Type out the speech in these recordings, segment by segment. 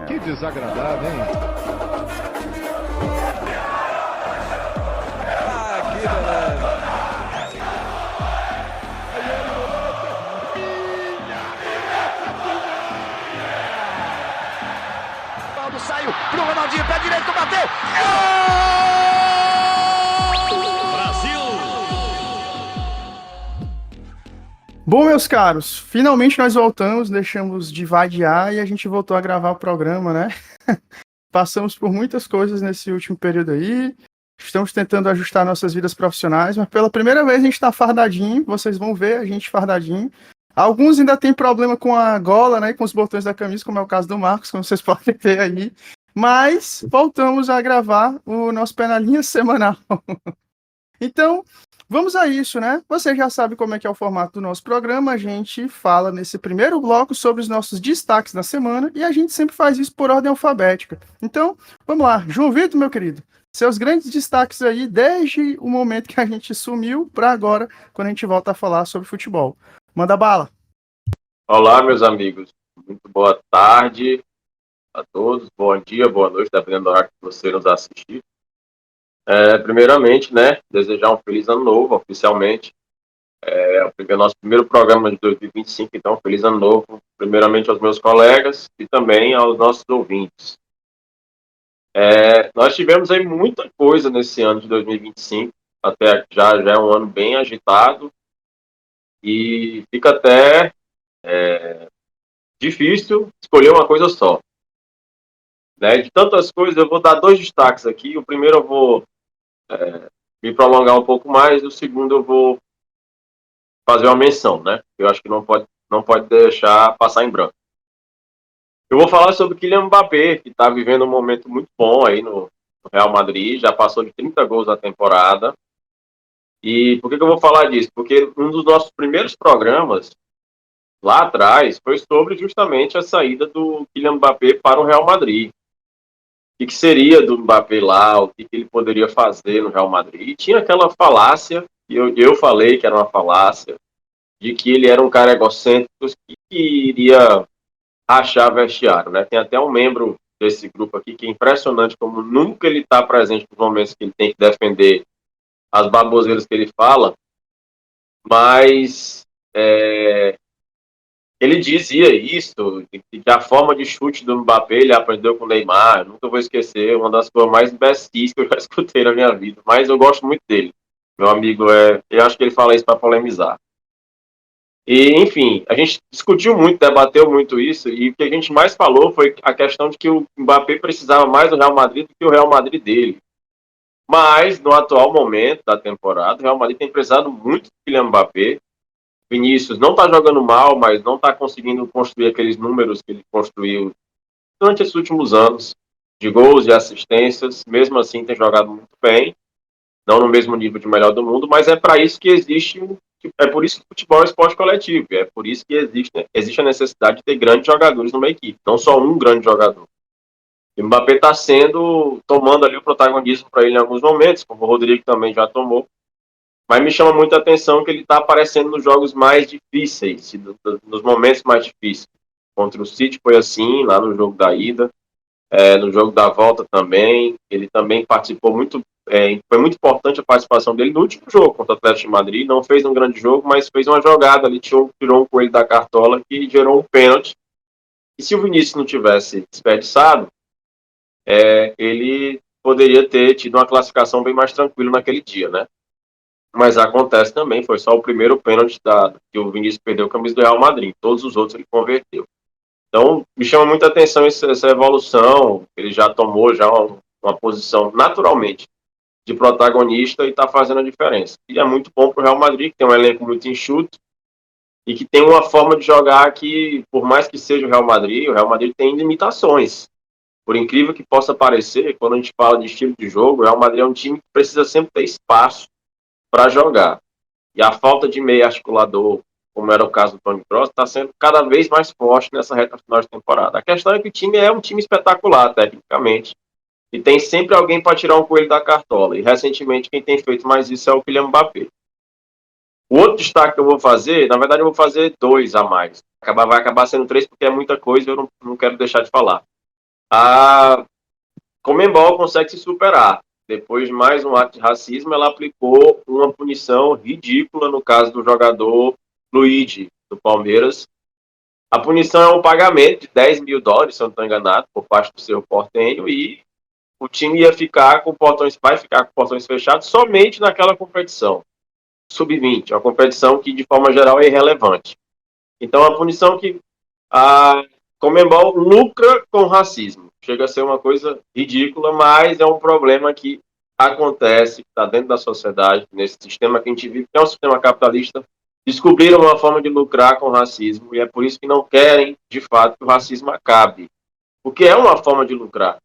Que desagradável, hein? Ah, que beleza. Ronaldo saiu pro Ronaldinho, pé direito, bateu. Gol! Brasil! Bom, meus caros, finalmente nós voltamos, deixamos de vadiar e a gente voltou a gravar o programa, né? Passamos por muitas coisas nesse último período aí, estamos tentando ajustar nossas vidas profissionais, mas pela primeira vez a gente tá fardadinho, vocês vão ver a gente fardadinho. Alguns ainda tem problema com a gola, né, com os botões da camisa, como é o caso do Marcos, como vocês podem ver aí, mas voltamos a gravar o nosso Penalinha semanal. Então, vamos a isso, né? Você já sabe como é que é o formato do nosso programa. A gente fala nesse primeiro bloco sobre os nossos destaques da semana e a gente sempre faz isso por ordem alfabética. Então, vamos lá. João Vitor, meu querido, seus grandes destaques aí desde o momento que a gente sumiu para agora, quando a gente volta a falar sobre futebol. Manda bala. Olá, meus amigos. Muito boa tarde a todos. Bom dia, boa noite, dependendo do horário que você nos assistir. Primeiramente, né, desejar um feliz ano novo, oficialmente. É o nosso primeiro programa de 2025, então, feliz ano novo, primeiramente aos meus colegas e também aos nossos ouvintes. Nós tivemos aí muita coisa nesse ano de 2025, até já é um ano bem agitado e fica até difícil escolher uma coisa só. Né? De tantas coisas, eu vou dar dois destaques aqui. O primeiro eu vou me prolongar um pouco mais, e o segundo eu vou fazer uma menção, né? Eu acho que não pode deixar passar em branco. Eu vou falar sobre o Kylian Mbappé, que está vivendo um momento muito bom aí no Real Madrid, já passou de 30 gols na temporada. E por que eu vou falar disso? Porque um dos nossos primeiros programas, lá atrás, foi sobre justamente a saída do Kylian Mbappé para o Real Madrid. O que seria do Mbappé lá, o que ele poderia fazer no Real Madrid. E tinha aquela falácia, e eu falei que era uma falácia, de que ele era um cara egocêntrico que iria rachar vestiário, né? Tem até um membro desse grupo aqui que é impressionante como nunca ele está presente nos momentos que ele tem que defender as baboseiras que ele fala, mas ele dizia isso, que a forma de chute do Mbappé ele aprendeu com o Neymar. Nunca vou esquecer, uma das coisas mais besties que eu já escutei na minha vida. Mas eu gosto muito dele. Meu amigo, eu acho que ele fala isso para polemizar. E, enfim, a gente discutiu muito, debateu muito isso, e o que a gente mais falou foi a questão de que o Mbappé precisava mais do Real Madrid do que o Real Madrid dele. Mas, no atual momento da temporada, o Real Madrid tem precisado muito do Kylian Mbappé. Vinícius não está jogando mal, mas não está conseguindo construir aqueles números que ele construiu durante esses últimos anos, de gols e assistências. Mesmo assim, tem jogado muito bem, não no mesmo nível de melhor do mundo, mas é para isso que existe, é por isso que o futebol é esporte coletivo, é por isso que existe a necessidade de ter grandes jogadores numa equipe, não só um grande jogador. O Mbappé está tomando ali o protagonismo para ele em alguns momentos, como o Rodrigo também já tomou. Mas me chama muita atenção que ele está aparecendo nos jogos mais difíceis, nos momentos mais difíceis. Contra o City foi assim, lá no jogo da ida, no jogo da volta também. Ele também participou muito, foi muito importante a participação dele no último jogo contra o Atlético de Madrid. Não fez um grande jogo, mas fez uma jogada ali, tirou um coelho da cartola que gerou um pênalti. E se o Vinícius não tivesse desperdiçado, ele poderia ter tido uma classificação bem mais tranquila naquele dia, né? Mas acontece também, foi só o primeiro pênalti que o Vinícius perdeu com a camisa do Real Madrid. Todos os outros ele converteu. Então, me chama muita atenção essa evolução. Ele já tomou uma posição naturalmente de protagonista e está fazendo a diferença. E é muito bom para o Real Madrid, que tem um elenco muito enxuto e que tem uma forma de jogar que, por mais que seja o Real Madrid tem limitações. Por incrível que possa parecer, quando a gente fala de estilo de jogo, o Real Madrid é um time que precisa sempre ter espaço para jogar. E a falta de meio articulador, como era o caso do Toni Kroos, está sendo cada vez mais forte nessa reta final de temporada. A questão é que o time é um time espetacular, tecnicamente, e tem sempre alguém para tirar um coelho da cartola. E, recentemente, quem tem feito mais isso é o Kylian Mbappé. O outro destaque que eu vou fazer, na verdade, eu vou fazer dois a mais. Vai acabar sendo três, porque é muita coisa e eu não quero deixar de falar. a Conmebol consegue se superar. Depois de mais um ato de racismo, ela aplicou uma punição ridícula no caso do jogador Luigi, do Palmeiras. A punição é um pagamento de US$ 10.000, se eu não estou enganado, por parte do seu portenho, e o time ia ficar com portões, vai ficar com portões fechados somente naquela competição. Sub-20, uma competição que, de forma geral, é irrelevante. Então, a punição que a Conmebol lucra com racismo. Chega a ser uma coisa ridícula, mas é um problema que acontece, que está dentro da sociedade, nesse sistema que a gente vive, que é um sistema capitalista. Descobriram uma forma de lucrar com o racismo e é por isso que não querem, de fato, que o racismo acabe. Porque é uma forma de lucrar.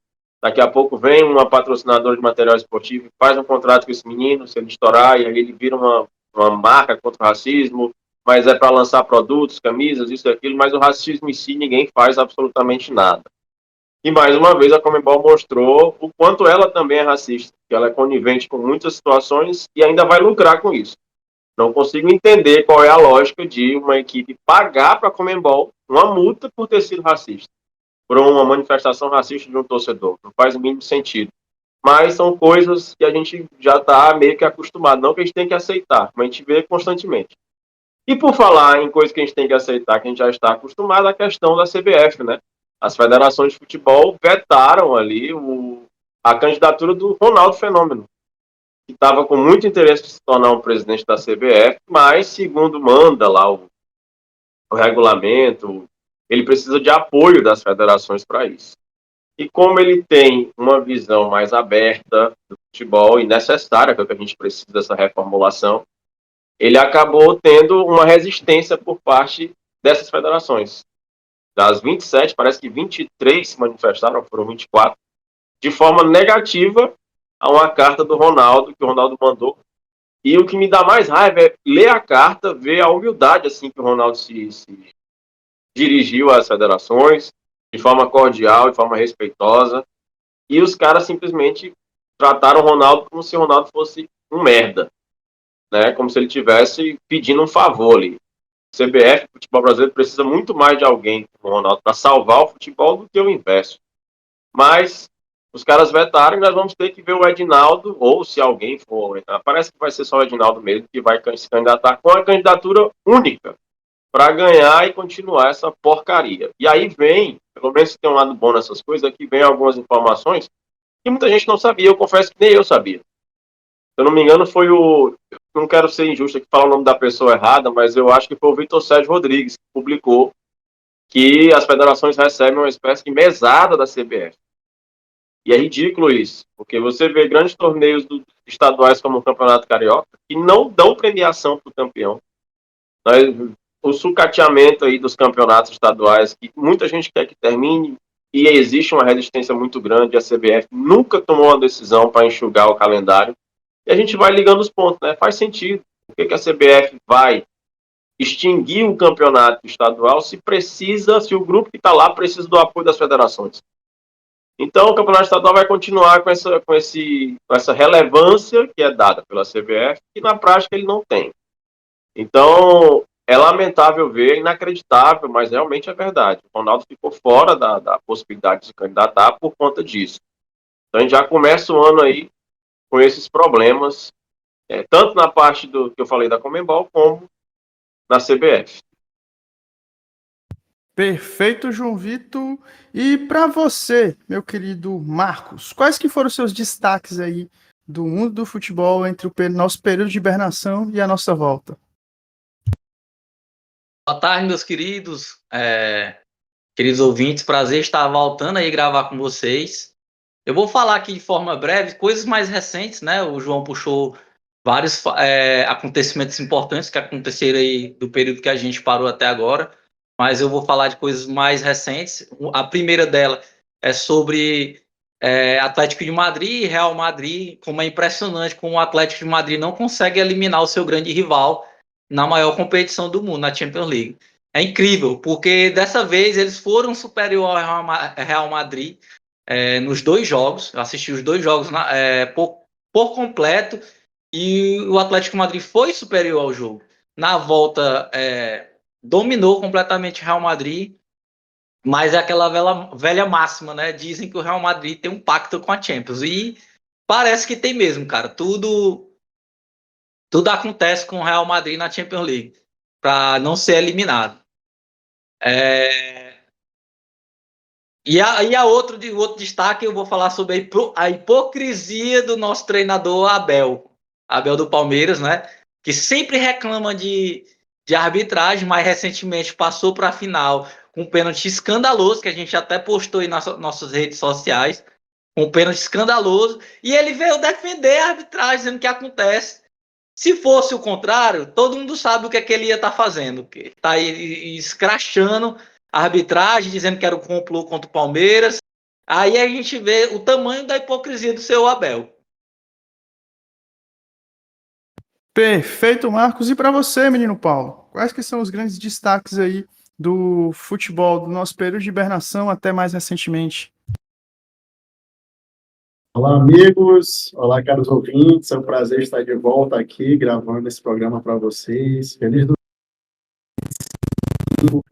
Daqui a pouco vem uma patrocinadora de material esportivo, faz um contrato com esse menino, se ele estourar, e aí ele vira uma marca contra o racismo, mas é para lançar produtos, camisas, isso e aquilo, mas o racismo em si ninguém faz absolutamente nada. E mais uma vez a Conmebol mostrou o quanto ela também é racista, que ela é conivente com muitas situações e ainda vai lucrar com isso. Não consigo entender qual é a lógica de uma equipe pagar para a Conmebol uma multa por ter sido racista, por uma manifestação racista de um torcedor. Não faz o mínimo sentido. Mas são coisas que a gente já está meio que acostumado, não que a gente tem que aceitar, mas a gente vê constantemente. E por falar em coisas que a gente tem que aceitar, que a gente já está acostumado, a questão da CBF, né? As federações de futebol vetaram ali a candidatura do Ronaldo Fenômeno, que estava com muito interesse de se tornar um presidente da CBF, mas, segundo manda lá o regulamento, ele precisa de apoio das federações para isso. E como ele tem uma visão mais aberta do futebol e necessária, que é o que a gente precisa dessa reformulação, ele acabou tendo uma resistência por parte dessas federações. Das 27, parece que 23 se manifestaram, foram 24, de forma negativa a uma carta do Ronaldo, que o Ronaldo mandou. E o que me dá mais raiva é ler a carta, ver a humildade assim que o Ronaldo se dirigiu às federações, de forma cordial, de forma respeitosa, e os caras simplesmente trataram o Ronaldo como se o Ronaldo fosse um merda, né? Como se ele estivesse pedindo um favor ali. O CBF, o futebol brasileiro, precisa muito mais de alguém como o Ronaldo para salvar o futebol do que o inverso. Mas os caras vetaram e nós vamos ter que ver o Edinaldo, ou se alguém for, parece que vai ser só o Edinaldo mesmo, que vai se candidatar com a candidatura única para ganhar e continuar essa porcaria. E aí vem, pelo menos se tem um lado bom nessas coisas, aqui vem algumas informações que muita gente não sabia, eu confesso que nem eu sabia. Se eu não me engano, foi eu não quero ser injusto aqui falar o nome da pessoa errada, mas eu acho que foi o Vitor Sérgio Rodrigues que publicou que as federações recebem uma espécie de mesada da CBF. E é ridículo isso, porque você vê grandes torneios estaduais como o Campeonato Carioca que não dão premiação para o campeão. O sucateamento aí dos campeonatos estaduais, que muita gente quer que termine, e existe uma resistência muito grande, a CBF nunca tomou uma decisão para enxugar o calendário, e a gente vai ligando os pontos, né? Faz sentido. Por que a CBF vai extinguir o campeonato estadual se o grupo que está lá precisa do apoio das federações? Então, o campeonato estadual vai continuar com essa relevância que é dada pela CBF, que na prática ele não tem. Então, é lamentável ver, inacreditável, mas realmente é verdade. O Ronaldo ficou fora da possibilidade de se candidatar por conta disso. Então, a gente já começa o ano aí com esses problemas, tanto na parte do que eu falei da Conmebol, como na CBF. Perfeito, João Vitor. E para você, meu querido Marcos, quais que foram os seus destaques aí do mundo do futebol entre o nosso período de hibernação e a nossa volta? Boa tarde, meus queridos ouvintes. Prazer estar voltando aí gravar com vocês. Eu vou falar aqui de forma breve coisas mais recentes, né? O João puxou vários acontecimentos importantes que aconteceram aí do período que a gente parou até agora, mas eu vou falar de coisas mais recentes. A primeira dela é sobre Atlético de Madrid e Real Madrid, como é impressionante como o Atlético de Madrid não consegue eliminar o seu grande rival na maior competição do mundo, na Champions League. É incrível, porque dessa vez eles foram superior ao Real Madrid nos dois jogos. Eu assisti os dois jogos por completo e o Atlético de Madrid foi superior ao jogo. Na volta, dominou completamente o Real Madrid Mas é aquela velha máxima, né? Dizem que o Real Madrid tem um pacto com a Champions. E parece que tem mesmo, cara. Tudo acontece com o Real Madrid na Champions League para não ser eliminado. Outro destaque, eu vou falar sobre a hipocrisia do nosso treinador Abel do Palmeiras, né? Que sempre reclama de arbitragem, mas recentemente passou para a final com um pênalti escandaloso, que a gente até postou aí nas nossas redes sociais, um pênalti escandaloso, e ele veio defender a arbitragem, dizendo que acontece. Se fosse o contrário, todo mundo sabe o que é que ele ia estar fazendo. Está aí escrachando a arbitragem, dizendo que era um complô contra o Palmeiras. Aí a gente vê o tamanho da hipocrisia do seu Abel. Perfeito, Marcos. E para você, menino Paulo, quais que são os grandes destaques aí do futebol do nosso período de hibernação até mais recentemente? Olá, amigos. Olá, caros ouvintes. É um prazer estar de volta aqui, gravando esse programa para vocês. Feliz do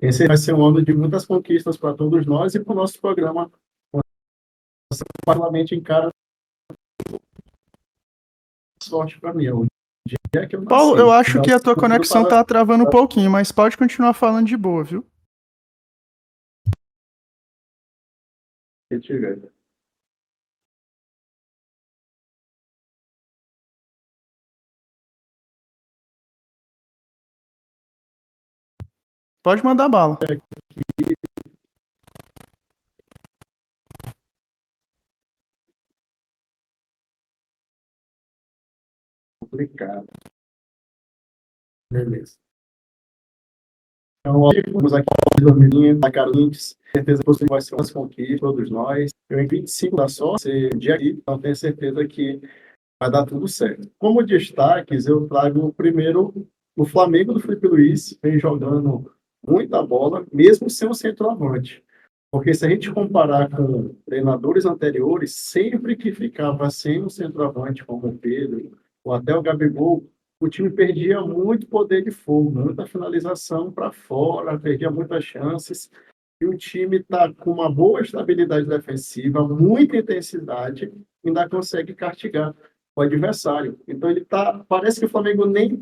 Esse vai ser um ano de muitas conquistas para todos nós e para o nosso programa. O Parlamento encara sorte para mim. O dia que eu nasci. Paulo, eu acho que a tua conexão tá travando um pouquinho, mas pode continuar falando de boa, viu? Se tiver. Pode mandar bala. Complicado. Beleza. Então, vamos aqui dormindo, da Carlinhos. Certeza que você vai ser umas conquistas, todos nós. Eu em 25 da sorte, dia aqui, então tenho certeza que vai dar tudo certo. Como destaques, eu trago primeiro o Flamengo do Felipe Luiz, vem jogando muita bola, mesmo sem um centroavante. Porque se a gente comparar com treinadores anteriores, sempre que ficava sem um centroavante, como o Pedro, ou até o Gabigol, o time perdia muito poder de fogo, muita finalização para fora, perdia muitas chances. E o time está com uma boa estabilidade defensiva, muita intensidade, ainda consegue castigar o adversário. Então parece que o Flamengo nem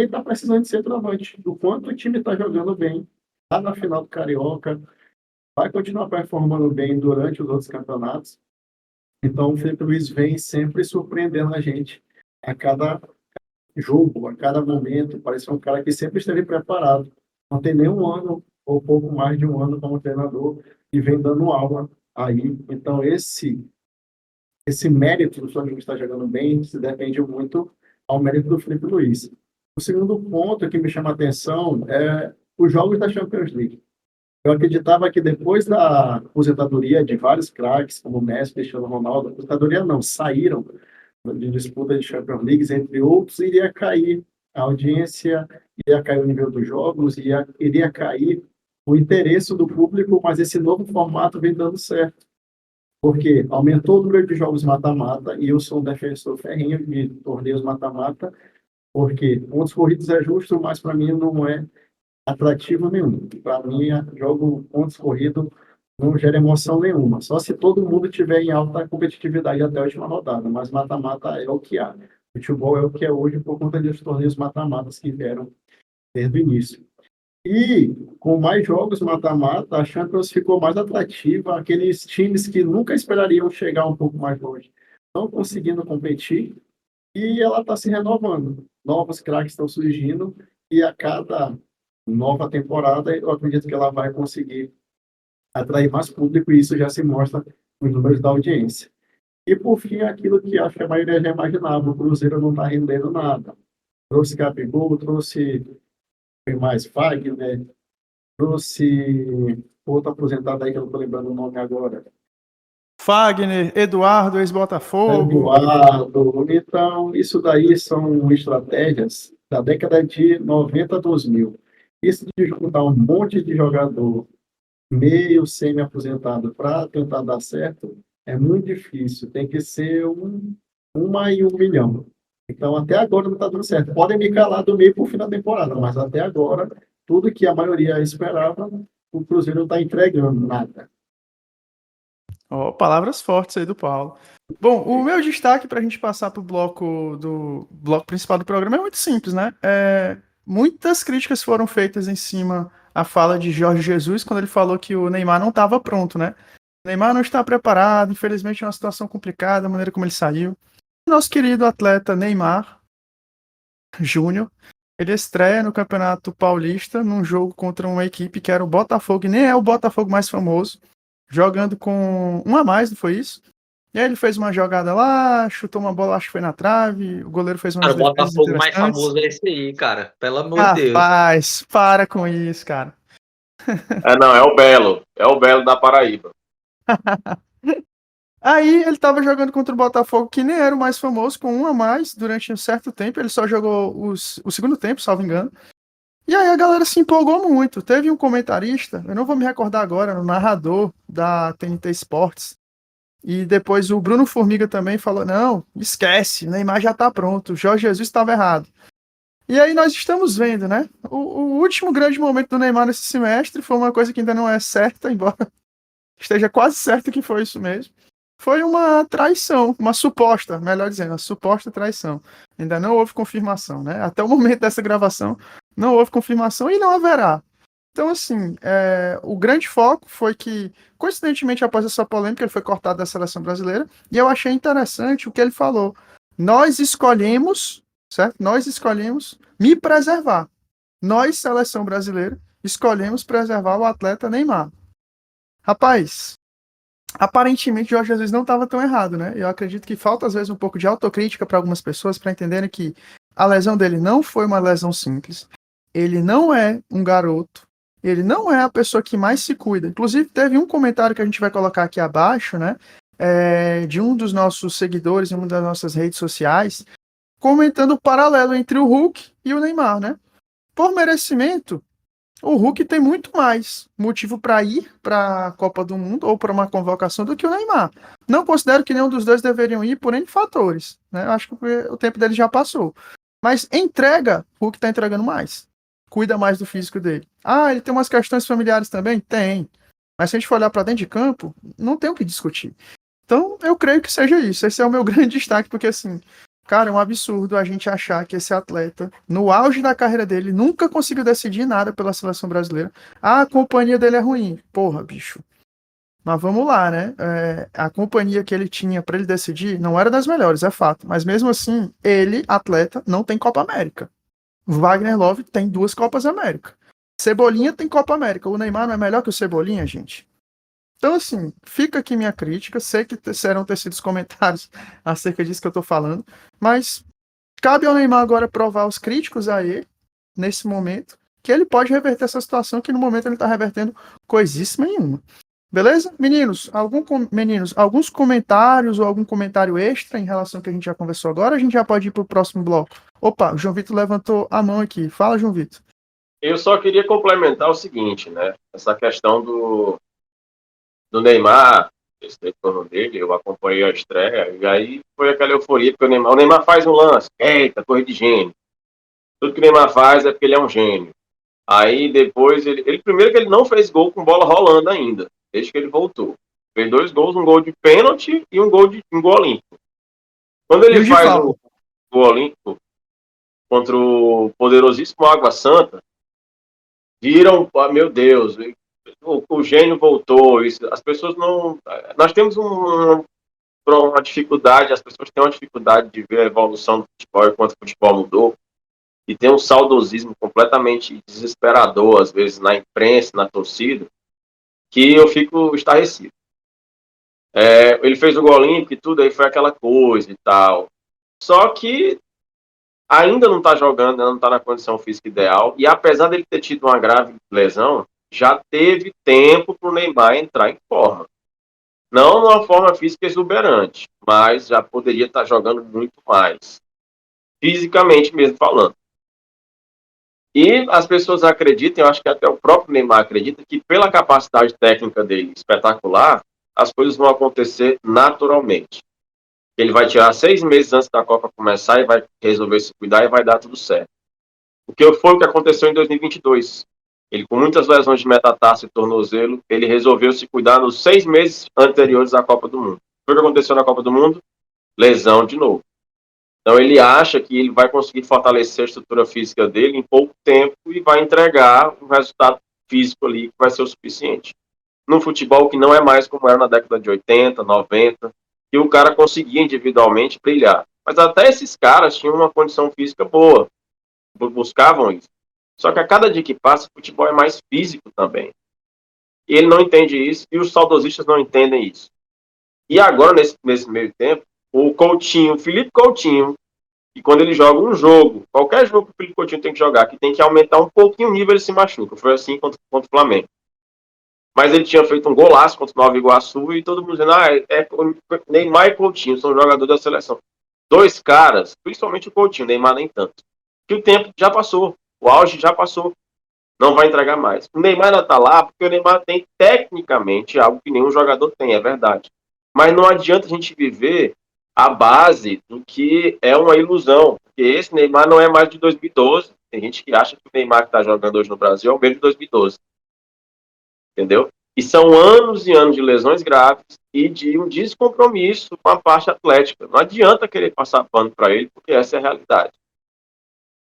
está precisando de centroavante, do quanto o time está jogando bem, está na final do Carioca, vai continuar performando bem durante os outros campeonatos. Então o Felipe Luiz vem sempre surpreendendo a gente a cada jogo, a cada momento. Parece um cara que sempre esteve preparado. Não tem nem um ano ou pouco mais de um ano como treinador e vem dando aula aí. Então esse mérito do Flamengo estar jogando bem se depende muito ao mérito do Felipe Luiz. O segundo ponto que me chama a atenção é os jogos da Champions League. Eu acreditava que depois da aposentadoria de vários craques, como Messi, Cristiano Ronaldo, aposentadoria não, saíram de disputa de Champions League, entre outros, iria cair a audiência, iria cair o nível dos jogos, iria cair o interesse do público, mas esse novo formato vem dando certo. Porque aumentou o número de jogos mata-mata, e eu sou um defensor ferrenho de torneios mata-mata, porque pontos corridos é justo, mas para mim não é atrativo nenhum. Para mim, jogo pontos corridos não gera emoção nenhuma. Só se todo mundo tiver em alta competitividade até a última rodada, mas mata-mata é o que há. O futebol é o que é hoje por conta dos torneios mata-matas que vieram desde o início. E com mais jogos mata-mata, a Champions ficou mais atrativa, aqueles times que nunca esperariam chegar um pouco mais longe estão conseguindo competir e ela está se renovando. Novos craques estão surgindo e a cada nova temporada eu acredito que ela vai conseguir atrair mais público e isso já se mostra nos números da audiência. E por fim, aquilo que acho que a maioria já imaginava, o Cruzeiro não está rendendo nada. Trouxe Gabigol, trouxe mais Fagner, trouxe outro aposentado aí que eu não estou lembrando o nome agora. Fagner, Eduardo, ex-Botafogo. Eduardo. Então, isso daí são estratégias da década de 90 a 2000. Isso de juntar um monte de jogador meio semi-aposentado para tentar dar certo é muito difícil. Tem que ser uma em 1 milhão. Então, até agora não está dando certo. Podem me calar do meio para o fim da temporada, mas até agora, tudo que a maioria esperava o Cruzeiro não está entregando nada. Ó, palavras fortes aí do Paulo. Bom, o meu destaque para a gente passar para o bloco principal do programa é muito simples, né? Muitas críticas foram feitas em cima à fala de Jorge Jesus quando ele falou que o Neymar não estava pronto, né? O Neymar não está preparado, infelizmente é uma situação complicada, a maneira como ele saiu. Nosso querido atleta Neymar Júnior, ele estreia no Campeonato Paulista num jogo contra uma equipe que era o Botafogo, e nem é o Botafogo mais famoso, jogando com um a mais, não foi isso? E aí ele fez uma jogada lá, chutou uma bola, acho que foi na trave, o goleiro fez umas Cara, o defesas Botafogo mais interessantes. famoso é esse aí, cara. Pelo amor de Deus. Rapaz, para com isso, cara. Não, é o Belo da Paraíba. Aí ele tava jogando contra o Botafogo, que nem era o mais famoso, com um a mais durante um certo tempo. Ele só jogou o segundo tempo, salvo engano. E aí a galera se empolgou muito. Teve um comentarista, eu não vou me recordar agora, o narrador da TNT Sports. E depois o Bruno Formiga também falou: não, esquece, o Neymar já tá pronto, o Jorge Jesus estava errado. E aí nós estamos vendo, né? O último grande momento do Neymar nesse semestre foi uma coisa que ainda não é certa, embora esteja quase certo que foi isso mesmo. Foi uma traição, uma suposta, melhor dizendo, uma suposta traição. Ainda não houve confirmação, né? Até o momento dessa gravação, não houve confirmação e não haverá. Então, assim, o grande foco foi que, coincidentemente, após essa polêmica, ele foi cortado da seleção brasileira, e eu achei interessante o que ele falou. Nós escolhemos, certo? Nós escolhemos me preservar. Nós, seleção brasileira, escolhemos preservar o atleta Neymar. Rapaz, aparentemente Jorge Jesus não estava tão errado, né? Eu acredito que falta às vezes um pouco de autocrítica para algumas pessoas para entenderem que a lesão dele não foi uma lesão simples. Ele não é um garoto, ele não é a pessoa que mais se cuida. Inclusive teve um comentário que a gente vai colocar aqui abaixo, né? De um dos nossos seguidores em uma das nossas redes sociais, comentando o paralelo entre o Hulk e o Neymar, né? Por merecimento, o Hulk tem muito mais motivo para ir para a Copa do Mundo ou para uma convocação do que o Neymar. Não considero que nenhum dos dois deveriam ir por N fatores, né? Eu acho que o tempo dele já passou. Mas entrega, o Hulk está entregando mais. Cuida mais do físico dele. Ah, ele tem umas questões familiares também? Tem. Mas se a gente for olhar para dentro de campo, não tem o que discutir. Então, eu creio que seja isso. Esse é o meu grande destaque, porque assim, cara, é um absurdo a gente achar que esse atleta, no auge da carreira dele, nunca conseguiu decidir nada pela seleção brasileira. Ah, a companhia dele é ruim. Porra, bicho. Mas vamos lá, né? A companhia que ele tinha para ele decidir não era das melhores, é fato. Mas mesmo assim, ele, atleta, não tem Copa América. Wagner Love tem 2 Copas América. Cebolinha tem Copa América. O Neymar não é melhor que o Cebolinha, gente? Então, assim, fica aqui minha crítica. Sei que serão tecidos comentários acerca disso que eu tô falando, mas cabe ao Neymar agora provar aos críticos a ele, nesse momento, que ele pode reverter essa situação, que no momento ele tá revertendo coisíssima nenhuma. Beleza? Meninos, alguns comentários ou algum comentário extra em relação ao que a gente já conversou agora, a gente já pode ir pro próximo bloco. Opa, o João Vitor levantou a mão aqui. Fala, João Vitor. Eu só queria complementar o seguinte, né? Essa questão do Neymar, esse retorno dele, eu acompanhei a estreia, e aí foi aquela euforia, porque o Neymar faz um lance, eita, coisa de gênio. Tudo que o Neymar faz é porque ele é um gênio. Aí depois, ele primeiro que ele não fez gol com bola rolando ainda, desde que ele voltou. Fez 2 gols, um gol de pênalti e um gol olímpico. Quando ele faz o gol olímpico contra o poderosíssimo Água Santa, viram, meu Deus, o gênio voltou. As pessoas não... Nós temos uma dificuldade, as pessoas têm uma dificuldade de ver a evolução do futebol e quanto o futebol mudou. E tem um saudosismo completamente desesperador, às vezes, na imprensa, na torcida, que eu fico estarrecido. Ele fez o gol olímpico e tudo, aí foi aquela coisa e tal. Só que ainda não está jogando, ainda não está na condição física ideal, e apesar dele ter tido uma grave lesão, já teve tempo para o Neymar entrar em forma. Não numa forma física exuberante, mas já poderia estar jogando muito mais. Fisicamente mesmo falando. E as pessoas acreditam, eu acho que até o próprio Neymar acredita, que pela capacidade técnica dele espetacular, as coisas vão acontecer naturalmente. Ele vai tirar 6 meses antes da Copa começar e vai resolver se cuidar e vai dar tudo certo. Foi o que aconteceu em 2022. Ele, com muitas lesões de metatarso e tornozelo, ele resolveu se cuidar nos 6 meses anteriores à Copa do Mundo. O que aconteceu na Copa do Mundo? Lesão de novo. Então ele acha que ele vai conseguir fortalecer a estrutura física dele em pouco tempo e vai entregar um resultado físico ali que vai ser o suficiente. No futebol que não é mais como era na década de 80, 90, que o cara conseguia individualmente brilhar. Mas até esses caras tinham uma condição física boa, buscavam isso. Só que a cada dia que passa, o futebol é mais físico também. E ele não entende isso, e os saudosistas não entendem isso. E agora, nesse meio tempo, o Coutinho, o Felipe Coutinho, que quando ele joga um jogo, qualquer jogo que o Felipe Coutinho tem que jogar, que tem que aumentar um pouquinho o nível, ele se machuca. Foi assim contra o Flamengo. Mas ele tinha feito um golaço contra o Nova Iguaçu e todo mundo dizendo, Neymar e Coutinho são jogadores da seleção. Dois caras, principalmente o Coutinho, Neymar nem tanto, que o tempo já passou, o auge já passou, não vai entregar mais. O Neymar ainda tá lá porque o Neymar tem tecnicamente algo que nenhum jogador tem, é verdade. Mas não adianta a gente viver a base do que é uma ilusão, porque esse Neymar não é mais de 2012. Tem gente que acha que o Neymar que está jogando hoje no Brasil é o mesmo de 2012. Entendeu? E são anos e anos de lesões graves e de um descompromisso com a parte atlética. Não adianta querer passar pano para ele, porque essa é a realidade.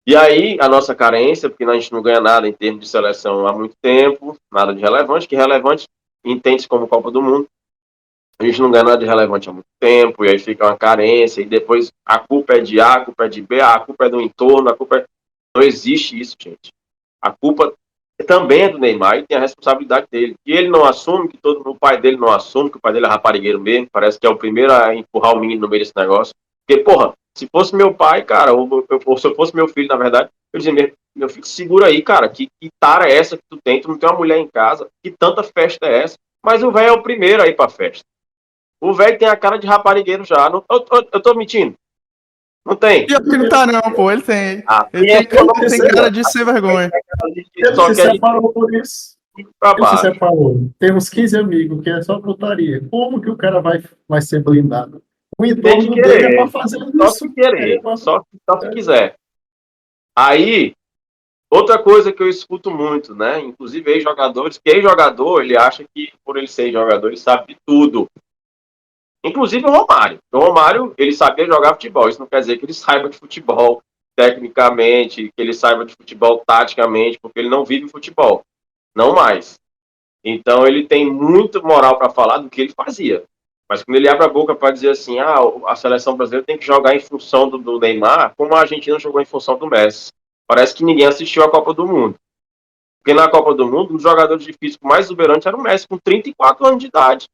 E aí, a nossa carência, porque a gente não ganha nada em termos de seleção há muito tempo, nada de relevante, que relevante entende-se como Copa do Mundo. A gente não ganha nada de relevante há muito tempo, e aí fica uma carência, e depois a culpa é de A, a culpa é de B, a culpa é do entorno, a culpa é... Não existe isso, gente. A culpa também é do Neymar e tem a responsabilidade dele. E ele não assume, o pai dele não assume, que o pai dele é raparigueiro mesmo, parece que é o primeiro a empurrar o menino no meio desse negócio. Porque, porra, se fosse meu pai, cara, ou se eu fosse meu filho, na verdade, eu dizia, meu filho, segura aí, cara, que tara é essa que tu tem? Tu não tem uma mulher em casa? Que tanta festa é essa? Mas o velho é o primeiro a ir pra festa. O velho tem a cara de raparigueiro já. Eu tô mentindo? Não tem? Pior que não tá, não, pô. Ele tem. Ele Ele tem cara de sem vergonha. Ele só se quer separou por isso. pra Ele se baixo. separou. Temos 15 amigos, que é só putaria. Como que o cara vai ser blindado? O Tem que entorno dele é querer. para fazer Só isso. se querer. Só se quiser. Aí, outra coisa que eu escuto muito, né? Inclusive ex-jogadores, que ex-jogador, ele acha que por ele ser jogador, ele sabe de tudo. Inclusive o Romário. O Romário, ele sabia jogar futebol. Isso não quer dizer que ele saiba de futebol tecnicamente, que ele saiba de futebol taticamente, porque ele não vive futebol. Não mais. Então ele tem muito moral para falar do que ele fazia. Mas quando ele abre a boca para dizer assim, a seleção brasileira tem que jogar em função do Neymar, como a Argentina jogou em função do Messi. Parece que ninguém assistiu a Copa do Mundo. Porque na Copa do Mundo, os jogadores de físico mais exuberantes era o Messi, com 34 anos de idade.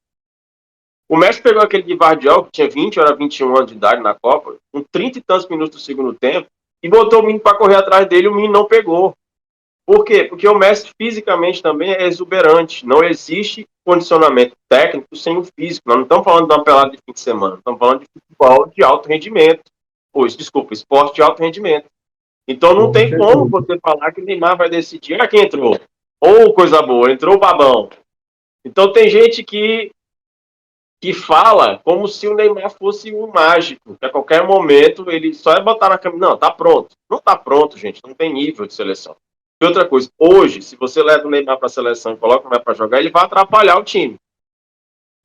O Messi pegou aquele de Vardiol, que tinha 20 ou era 21 anos de idade na Copa, com 30 e tantos minutos do segundo tempo, e botou o menino para correr atrás dele e o menino não pegou. Por quê? Porque o Messi fisicamente também é exuberante. Não existe condicionamento técnico sem o físico. Nós não estamos falando de uma pelada de fim de semana, estamos falando de futebol de alto rendimento. Esporte de alto rendimento. Então não tem como você falar que o Neymar vai decidir. Quem entrou? Ou coisa boa, entrou o babão. Então tem gente que fala como se o Neymar fosse um mágico, que a qualquer momento ele só é botar na camisa. Não, tá pronto. Não tá pronto, gente. Não tem nível de seleção. E outra coisa, hoje, se você leva o Neymar para a seleção e coloca o Neymar para jogar, ele vai atrapalhar o time.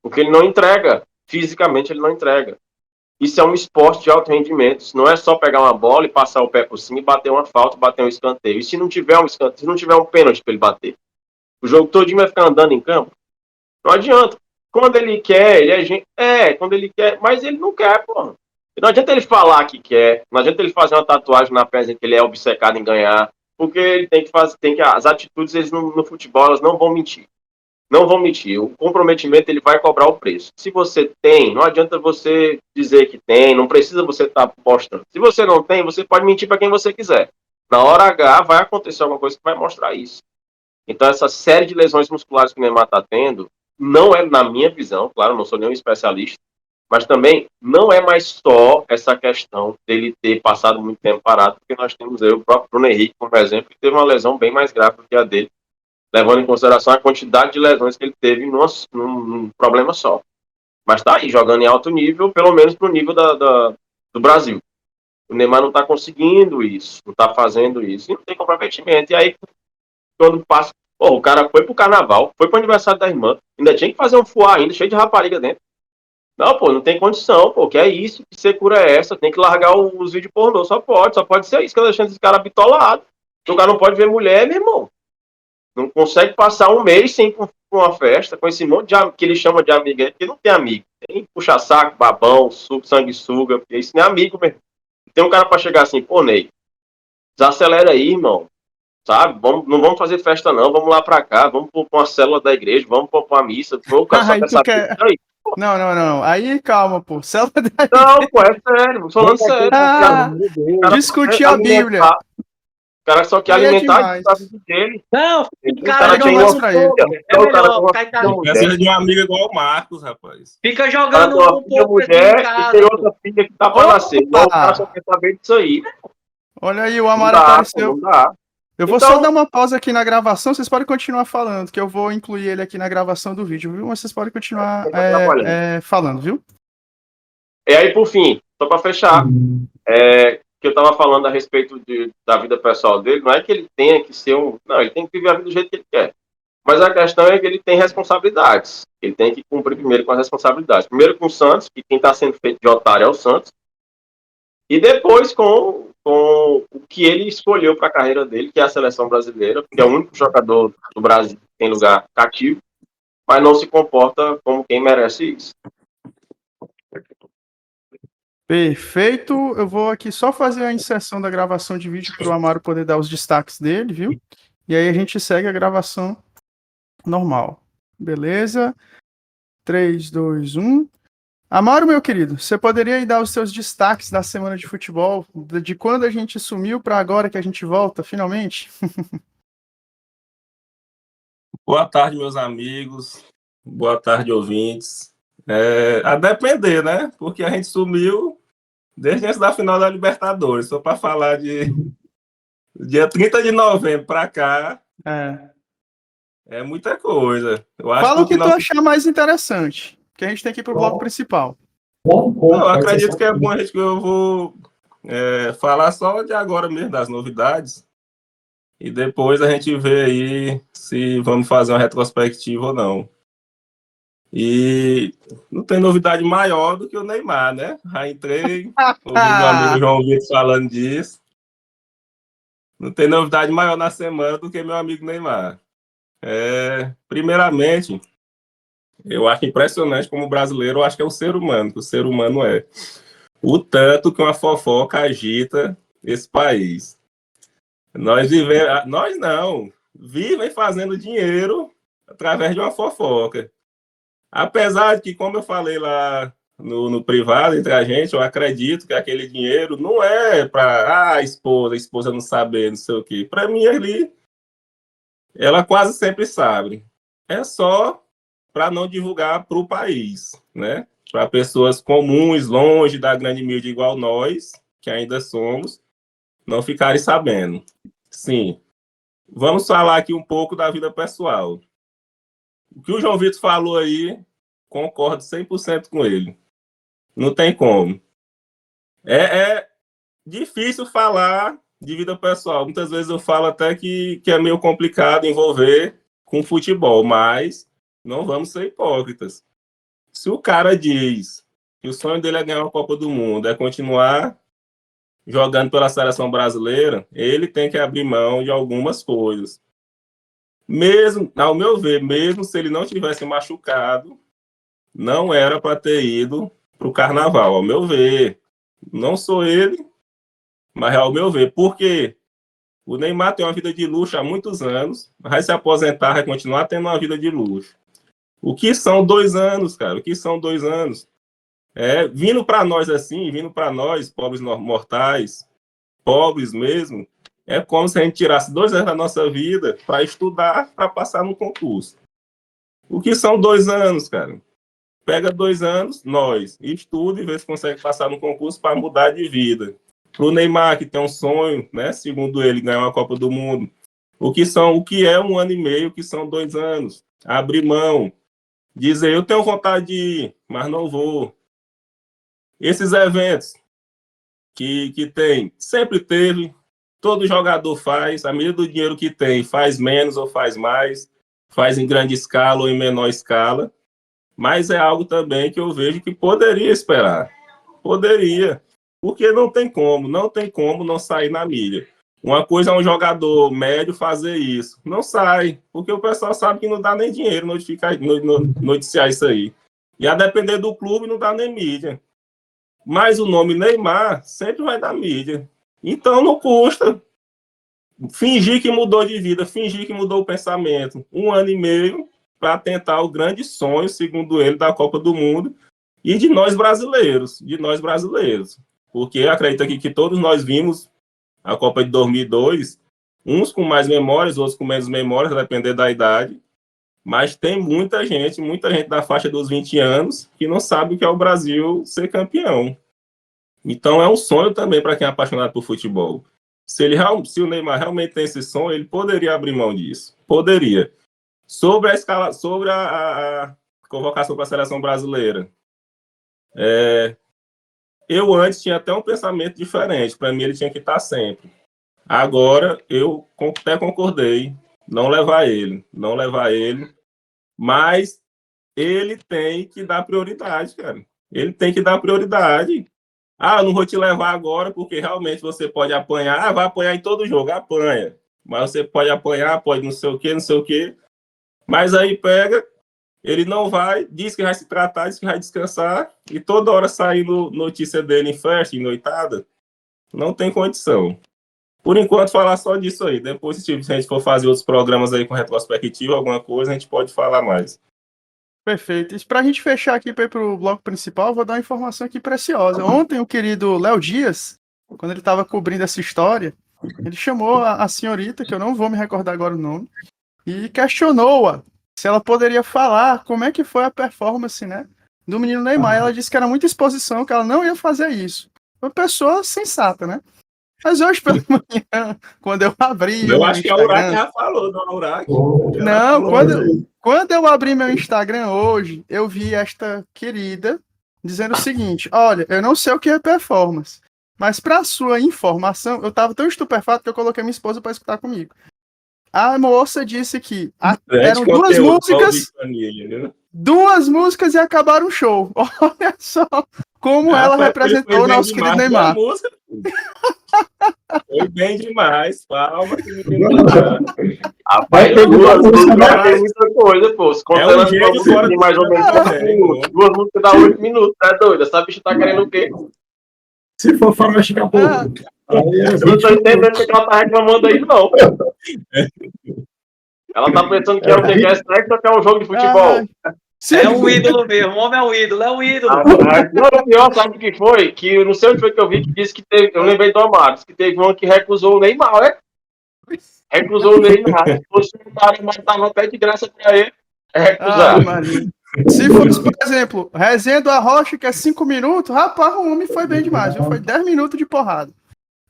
Porque ele não entrega. Fisicamente, ele não entrega. Isso é um esporte de alto rendimento. Isso não é só pegar uma bola e passar o pé por cima e bater uma falta, bater um escanteio. E se não tiver um escanteio, se não tiver um pênalti para ele bater? O jogo todinho vai ficar andando em campo? Não adianta. Quando ele quer, ele é gente. Quando ele quer, mas ele não quer, porra. Não adianta ele falar que quer, não adianta ele fazer uma tatuagem na perna que ele é obcecado em ganhar, porque ele tem que fazer, as atitudes eles no futebol elas não vão mentir. Não vão mentir. O comprometimento ele vai cobrar o preço. Se você tem, não adianta você dizer que tem, não precisa você estar postando. Se você não tem, você pode mentir para quem você quiser. Na hora H vai acontecer alguma coisa que vai mostrar isso. Então essa série de lesões musculares que o Neymar está tendo, não é, na minha visão, claro, não sou nenhum especialista, mas também não é mais só essa questão dele ter passado muito tempo parado, porque nós temos aí o próprio Bruno Henrique, por exemplo, que teve uma lesão bem mais grave do que a dele, levando em consideração a quantidade de lesões que ele teve num problema só. Mas está aí, jogando em alto nível, pelo menos para o nível do Brasil. O Neymar não está conseguindo isso, não está fazendo isso, e não tem comprometimento. E aí, quando passa Pô, o cara foi pro carnaval, foi pro aniversário da irmã, ainda tinha que fazer um fuá ainda, cheio de rapariga dentro. Não, pô, não tem condição, pô, que é isso, que secura é essa, tem que largar os vídeos pornô, só pode ser isso, que eu deixando esse cara bitolado. O cara não pode ver mulher, meu irmão. Não consegue passar um mês sem com uma festa, com esse monte de que ele chama de amigo, que não tem amigo. Tem puxa-saco, babão, sanguessuga, porque isso não é amigo mesmo. Tem um cara pra chegar assim, pô, Ney, desacelera aí, irmão. Sabe? Não vamos fazer festa, não. Vamos lá pra cá, vamos pra uma célula da igreja, vamos pra uma missa. O cara só Aí quer tu saber quer. disso aí. Não. Aí calma, pô. Célula da Não, pô, é sério, falando sério. Ah, O cara só quer discutir a Bíblia. alimentar. O cara só quer Aí é alimentar demais. a vida dele. Não, O cara, cara Pega tem mais uma pra ele. filha, é o cara tem melhor, uma Caetano. filha, Precisa de um amigo igual o Marcos, rapaz. Fica o cara jogando tem uma um filha pouco assim em mulher e casa, tem pô. outra filha que tá pra nascer. Igual o cara só quer saber disso aí. Olha aí, o Não Amaro dá, pô, apareceu. não dá. Eu vou Então- só dar uma pausa aqui na gravação, vocês podem continuar falando, que eu vou incluir ele aqui na gravação do vídeo, viu? Mas vocês podem continuar falando, viu? E aí, por fim, só pra fechar, que eu tava falando a respeito da vida pessoal dele, não é que ele tenha que ser um... Não, ele tem que viver a vida do jeito que ele quer. Mas a questão é que ele tem responsabilidades. Ele tem que cumprir primeiro com as responsabilidades. Primeiro com o Santos, que quem está sendo feito de otário é o Santos. E depois com o que ele escolheu para a carreira dele, que é a seleção brasileira, que é o único jogador do Brasil que tem lugar cativo, mas não se comporta como quem merece isso. Perfeito. Eu vou aqui só fazer a inserção da gravação de vídeo para o Amaro poder dar os destaques dele, viu? E aí a gente segue a gravação normal. Beleza? 3, 2, 1. Amaro, meu querido, você poderia aí dar os seus destaques da semana de futebol, de quando a gente sumiu para agora que a gente volta, finalmente? Boa tarde, meus amigos. Boa tarde, ouvintes. A depender, né? Porque a gente sumiu desde antes da final da Libertadores. Só para falar de dia 30 de novembro para cá, é muita coisa. Eu acho Fala o que tu não... achar mais interessante, que a gente tem que ir pro bloco principal. Eu acredito que é bom a gente que eu vou falar só de agora mesmo, das novidades. E depois a gente vê aí se vamos fazer uma retrospectiva ou não. E não tem novidade maior do que o Neymar, né? Já entrei, ouvi meu amigo João Vitor falando disso. Não tem novidade maior na semana do que meu amigo Neymar. Primeiramente, eu acho impressionante como brasileiro, eu acho que é o ser humano, que o ser humano é. O tanto que uma fofoca agita esse país. Nós não, vivem fazendo dinheiro através de uma fofoca. Apesar de que, como eu falei lá no privado entre a gente, eu acredito que aquele dinheiro não é para a esposa não saber, não sei o quê. Para mim, ali, ela quase sempre sabe. É só para não divulgar para o país, né? Para pessoas comuns, longe da grande mídia igual nós, que ainda somos, não ficarem sabendo. Sim. Vamos falar aqui um pouco da vida pessoal. O que o João Vitor falou aí, concordo 100% com ele. Não tem como. É difícil falar de vida pessoal. Muitas vezes eu falo até que é meio complicado envolver com futebol, mas não vamos ser hipócritas. Se o cara diz que o sonho dele é ganhar uma Copa do Mundo, é continuar jogando pela seleção brasileira, ele tem que abrir mão de algumas coisas. Mesmo, ao meu ver, mesmo se ele não tivesse machucado, não era para ter ido para o Carnaval, ao meu ver. Não sou ele, mas ao meu ver. Por quê? O Neymar tem uma vida de luxo há muitos anos, vai se aposentar, vai continuar tendo uma vida de luxo. O que são 2 anos, cara? O que são 2 anos? Vindo para nós assim, vindo para nós, pobres mortais, pobres mesmo, é como se a gente tirasse 2 anos da nossa vida para estudar, para passar no concurso. O que são 2 anos, cara? Pega 2 anos, nós, estuda e vê se consegue passar no concurso para mudar de vida. Para o Neymar, que tem um sonho, né, segundo ele, ganhar uma Copa do Mundo. O que é 1 ano e meio, o que são 2 anos? Abrir mão. Dizer, eu tenho vontade de ir, mas não vou. Esses eventos que tem, sempre teve, todo jogador faz, à medida do dinheiro que tem, faz menos ou faz mais, faz em grande escala ou em menor escala, mas é algo também que eu vejo que poderia esperar. Poderia, porque não tem como não sair na mídia. Uma coisa é um jogador médio fazer isso. Não sai, porque o pessoal sabe que não dá nem dinheiro noticiar isso aí. E a depender do clube, não dá nem mídia. Mas o nome Neymar sempre vai dar mídia. Então não custa fingir que mudou de vida, fingir que mudou o pensamento. 1 ano e meio para tentar o grande sonho, segundo ele, da Copa do Mundo e de nós brasileiros. Porque acredito aqui que todos nós vimos a Copa de 2002, uns com mais memórias, outros com menos memórias, a depender da idade, mas tem muita gente da faixa dos 20 anos que não sabe o que é o Brasil ser campeão. Então é um sonho também para quem é apaixonado por futebol. Se o Neymar realmente tem esse sonho, ele poderia abrir mão disso. Poderia. Sobre a convocação para a seleção brasileira. Eu antes tinha até um pensamento diferente. Para mim, ele tinha que estar sempre. Agora, eu até concordei não levar ele. Mas ele tem que dar prioridade, cara. Ele tem que dar prioridade. Não vou te levar agora porque realmente você pode apanhar. Vai apanhar em todo jogo, apanha. Mas você pode apanhar, pode não sei o quê. Mas aí pega, ele não vai, diz que vai se tratar, diz que vai descansar, e toda hora saindo notícia dele em festa, em noitada, não tem condição. Por enquanto, falar só disso aí. Depois, se a gente for fazer outros programas aí com retrospectiva, alguma coisa, a gente pode falar mais. Perfeito. E para a gente fechar aqui para ir para o bloco principal, vou dar uma informação aqui preciosa. Ontem, o querido Léo Dias, quando ele estava cobrindo essa história, ele chamou a senhorita, que eu não vou me recordar agora o nome, e questionou-a se ela poderia falar como é que foi a performance, né, do menino Neymar. Ela disse que era muita exposição, que ela não ia fazer isso. Uma pessoa sensata, né? Mas hoje pela manhã, quando eu abri Eu meu acho que a Instagram... Urac já falou, não, a Urac. Não, quando eu abri meu Instagram hoje, eu vi esta querida dizendo o seguinte: olha, eu não sei o que é performance, mas para sua informação, eu estava tão estupefato que eu coloquei minha esposa para escutar comigo. A moça disse que eram duas músicas e acabaram o show. Olha só como ela representou o nosso querido Neymar. Foi bem demais, palma. Rapaz, duas músicas tem muita coisa, pô. É um gênio fora tem mais ou menos 8 minutos. 2 músicas dá 8 minutos, tá doido? Essa bicha tá querendo o quê? Se for faroeste, acabou. Eu não tô entendendo o que ela tá reclamando aí, não. Ela tá pensando que é o que é sexo ou que é um jogo de futebol? É um ídolo mesmo, o homem é um ídolo, Não, o pior, sabe o que foi? Que eu não sei onde foi que eu vi que disse que teve. Eu lembrei do Amaro, que teve uma que recusou o Neymar, né? Recusou o Neymar. Se fosse o Neymar, mas tava até de graça pra ele. Recusar. Se fosse, por exemplo, Resenha do Arrocha, que é 5 minutos, rapaz, o homem foi bem demais, viu? Foi 10 minutos de porrada.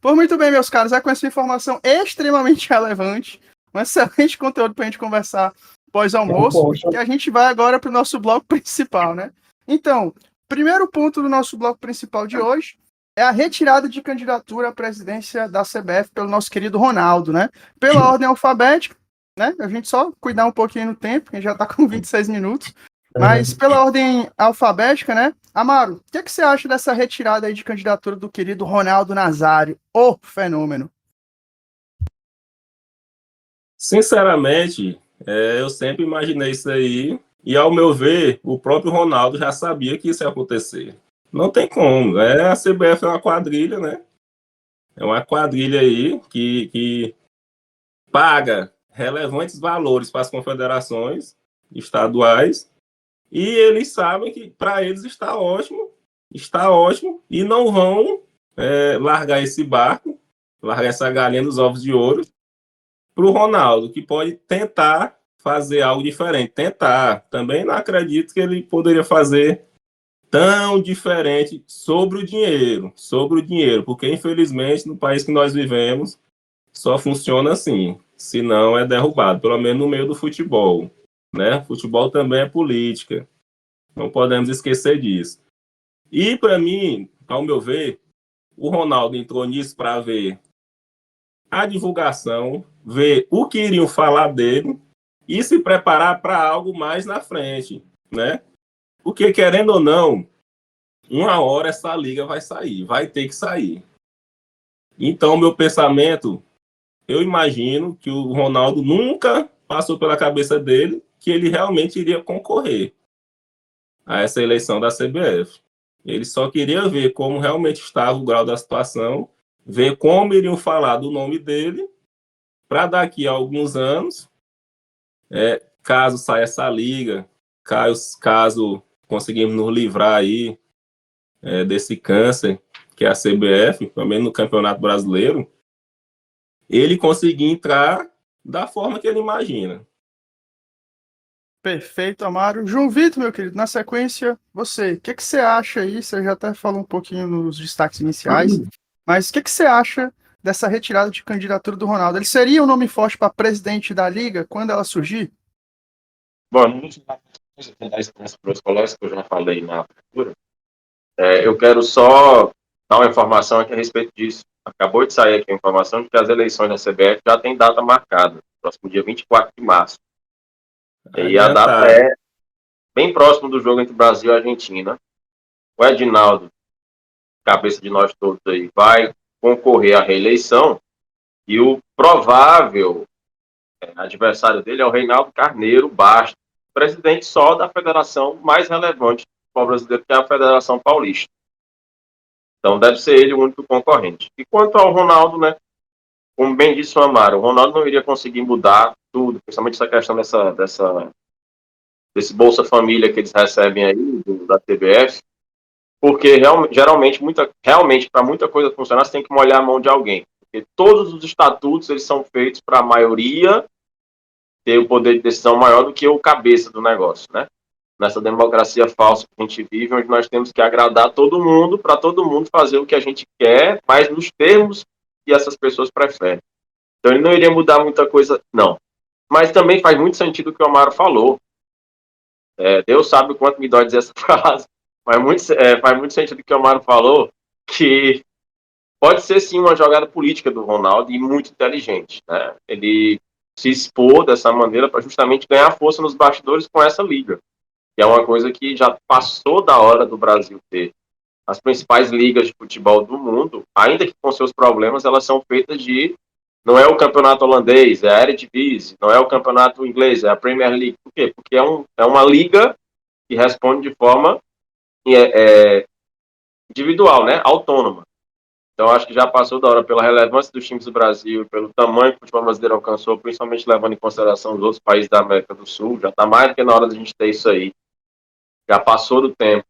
Pois muito bem, meus caros, é com essa informação extremamente relevante, um excelente conteúdo pra gente conversar pós-almoço, que a gente vai agora para o nosso bloco principal, né? Então, primeiro ponto do nosso bloco principal de hoje é a retirada de candidatura à presidência da CBF pelo nosso querido Ronaldo, né? Pela ordem alfabética, né? A gente só cuidar um pouquinho no tempo, que já está com 26 minutos, mas pela ordem alfabética, né? Amaro, o que você acha dessa retirada aí de candidatura do querido Ronaldo Nazário, o fenômeno? Sinceramente, eu sempre imaginei isso aí, e ao meu ver, o próprio Ronaldo já sabia que isso ia acontecer. Não tem como. A CBF é uma quadrilha, né? É uma quadrilha aí que paga relevantes valores para as confederações estaduais, e eles sabem que para eles está ótimo, e não vão largar esse barco, largar essa galinha dos ovos de ouro, para o Ronaldo, que pode tentar fazer algo diferente. Tentar. Também não acredito que ele poderia fazer tão diferente sobre o dinheiro, porque infelizmente no país que nós vivemos só funciona assim, se não é derrubado, pelo menos no meio do futebol, né? Futebol também é política, não podemos esquecer disso. E para mim, ao meu ver, o Ronaldo entrou nisso para ver a divulgação, ver o que iriam falar dele e se preparar para algo mais na frente, né? Porque, querendo ou não, uma hora essa liga vai sair, vai ter que sair. Então, meu pensamento, eu imagino que o Ronaldo nunca passou pela cabeça dele que ele realmente iria concorrer a essa eleição da CBF. Ele só queria ver como realmente estava o grau da situação, ver como iriam falar do nome dele, para daqui a alguns anos, caso saia essa liga, caso conseguimos nos livrar aí desse câncer que é a CBF, também no Campeonato Brasileiro, ele conseguir entrar da forma que ele imagina. Perfeito, Amaro. João Vitor, meu querido, na sequência, você, o que você acha aí? Você já até falou um pouquinho nos destaques iniciais, mas o que você acha dessa retirada de candidatura do Ronaldo? Ele seria um nome forte para presidente da Liga quando ela surgir? Bom, não vou dar experiência para os colegas, que eu já falei na abertura. Eu quero só dar uma informação aqui a respeito disso. Acabou de sair aqui a informação de que as eleições da CBF já tem data marcada, próximo dia 24 de março. E a data é bem próximo do jogo entre Brasil e Argentina. O Edinaldo, cabeça de nós todos aí, vai concorrer à reeleição e o provável adversário dele é o Reinaldo Carneiro Bastos, presidente só da federação mais relevante do futebol brasileiro, que é a Federação Paulista. Então deve ser ele o único concorrente. E quanto ao Ronaldo, né, como bem disse o Amaro, o Ronaldo não iria conseguir mudar tudo, principalmente essa questão desse Bolsa Família que eles recebem aí, da TBF, porque geralmente, para muita coisa funcionar, você tem que molhar a mão de alguém. Porque todos os estatutos eles são feitos para a maioria ter o poder de decisão maior do que o cabeça do negócio, né? Nessa democracia falsa que a gente vive, onde nós temos que agradar todo mundo, para todo mundo fazer o que a gente quer, mas nos termos que essas pessoas preferem. Então ele não iria mudar muita coisa, não. Mas também faz muito sentido o que o Amaro falou. Deus sabe o quanto me dói dizer essa frase, mas faz muito sentido o que o Amaro falou, que pode ser sim uma jogada política do Ronaldo e muito inteligente, né? Ele se expor dessa maneira para justamente ganhar força nos bastidores com essa liga, que é uma coisa que já passou da hora do Brasil ter. As principais ligas de futebol do mundo, ainda que com seus problemas, elas são feitas de... Não é o campeonato holandês, é a Eredivisie, não é o campeonato inglês, é a Premier League. Por quê? Porque é uma liga que responde de forma individual, né? Autônoma. Então, acho que já passou da hora pela relevância dos times do Brasil, pelo tamanho que o futebol brasileiro alcançou, principalmente levando em consideração os outros países da América do Sul. Já está mais do que na hora da gente ter isso aí. Já passou do tempo.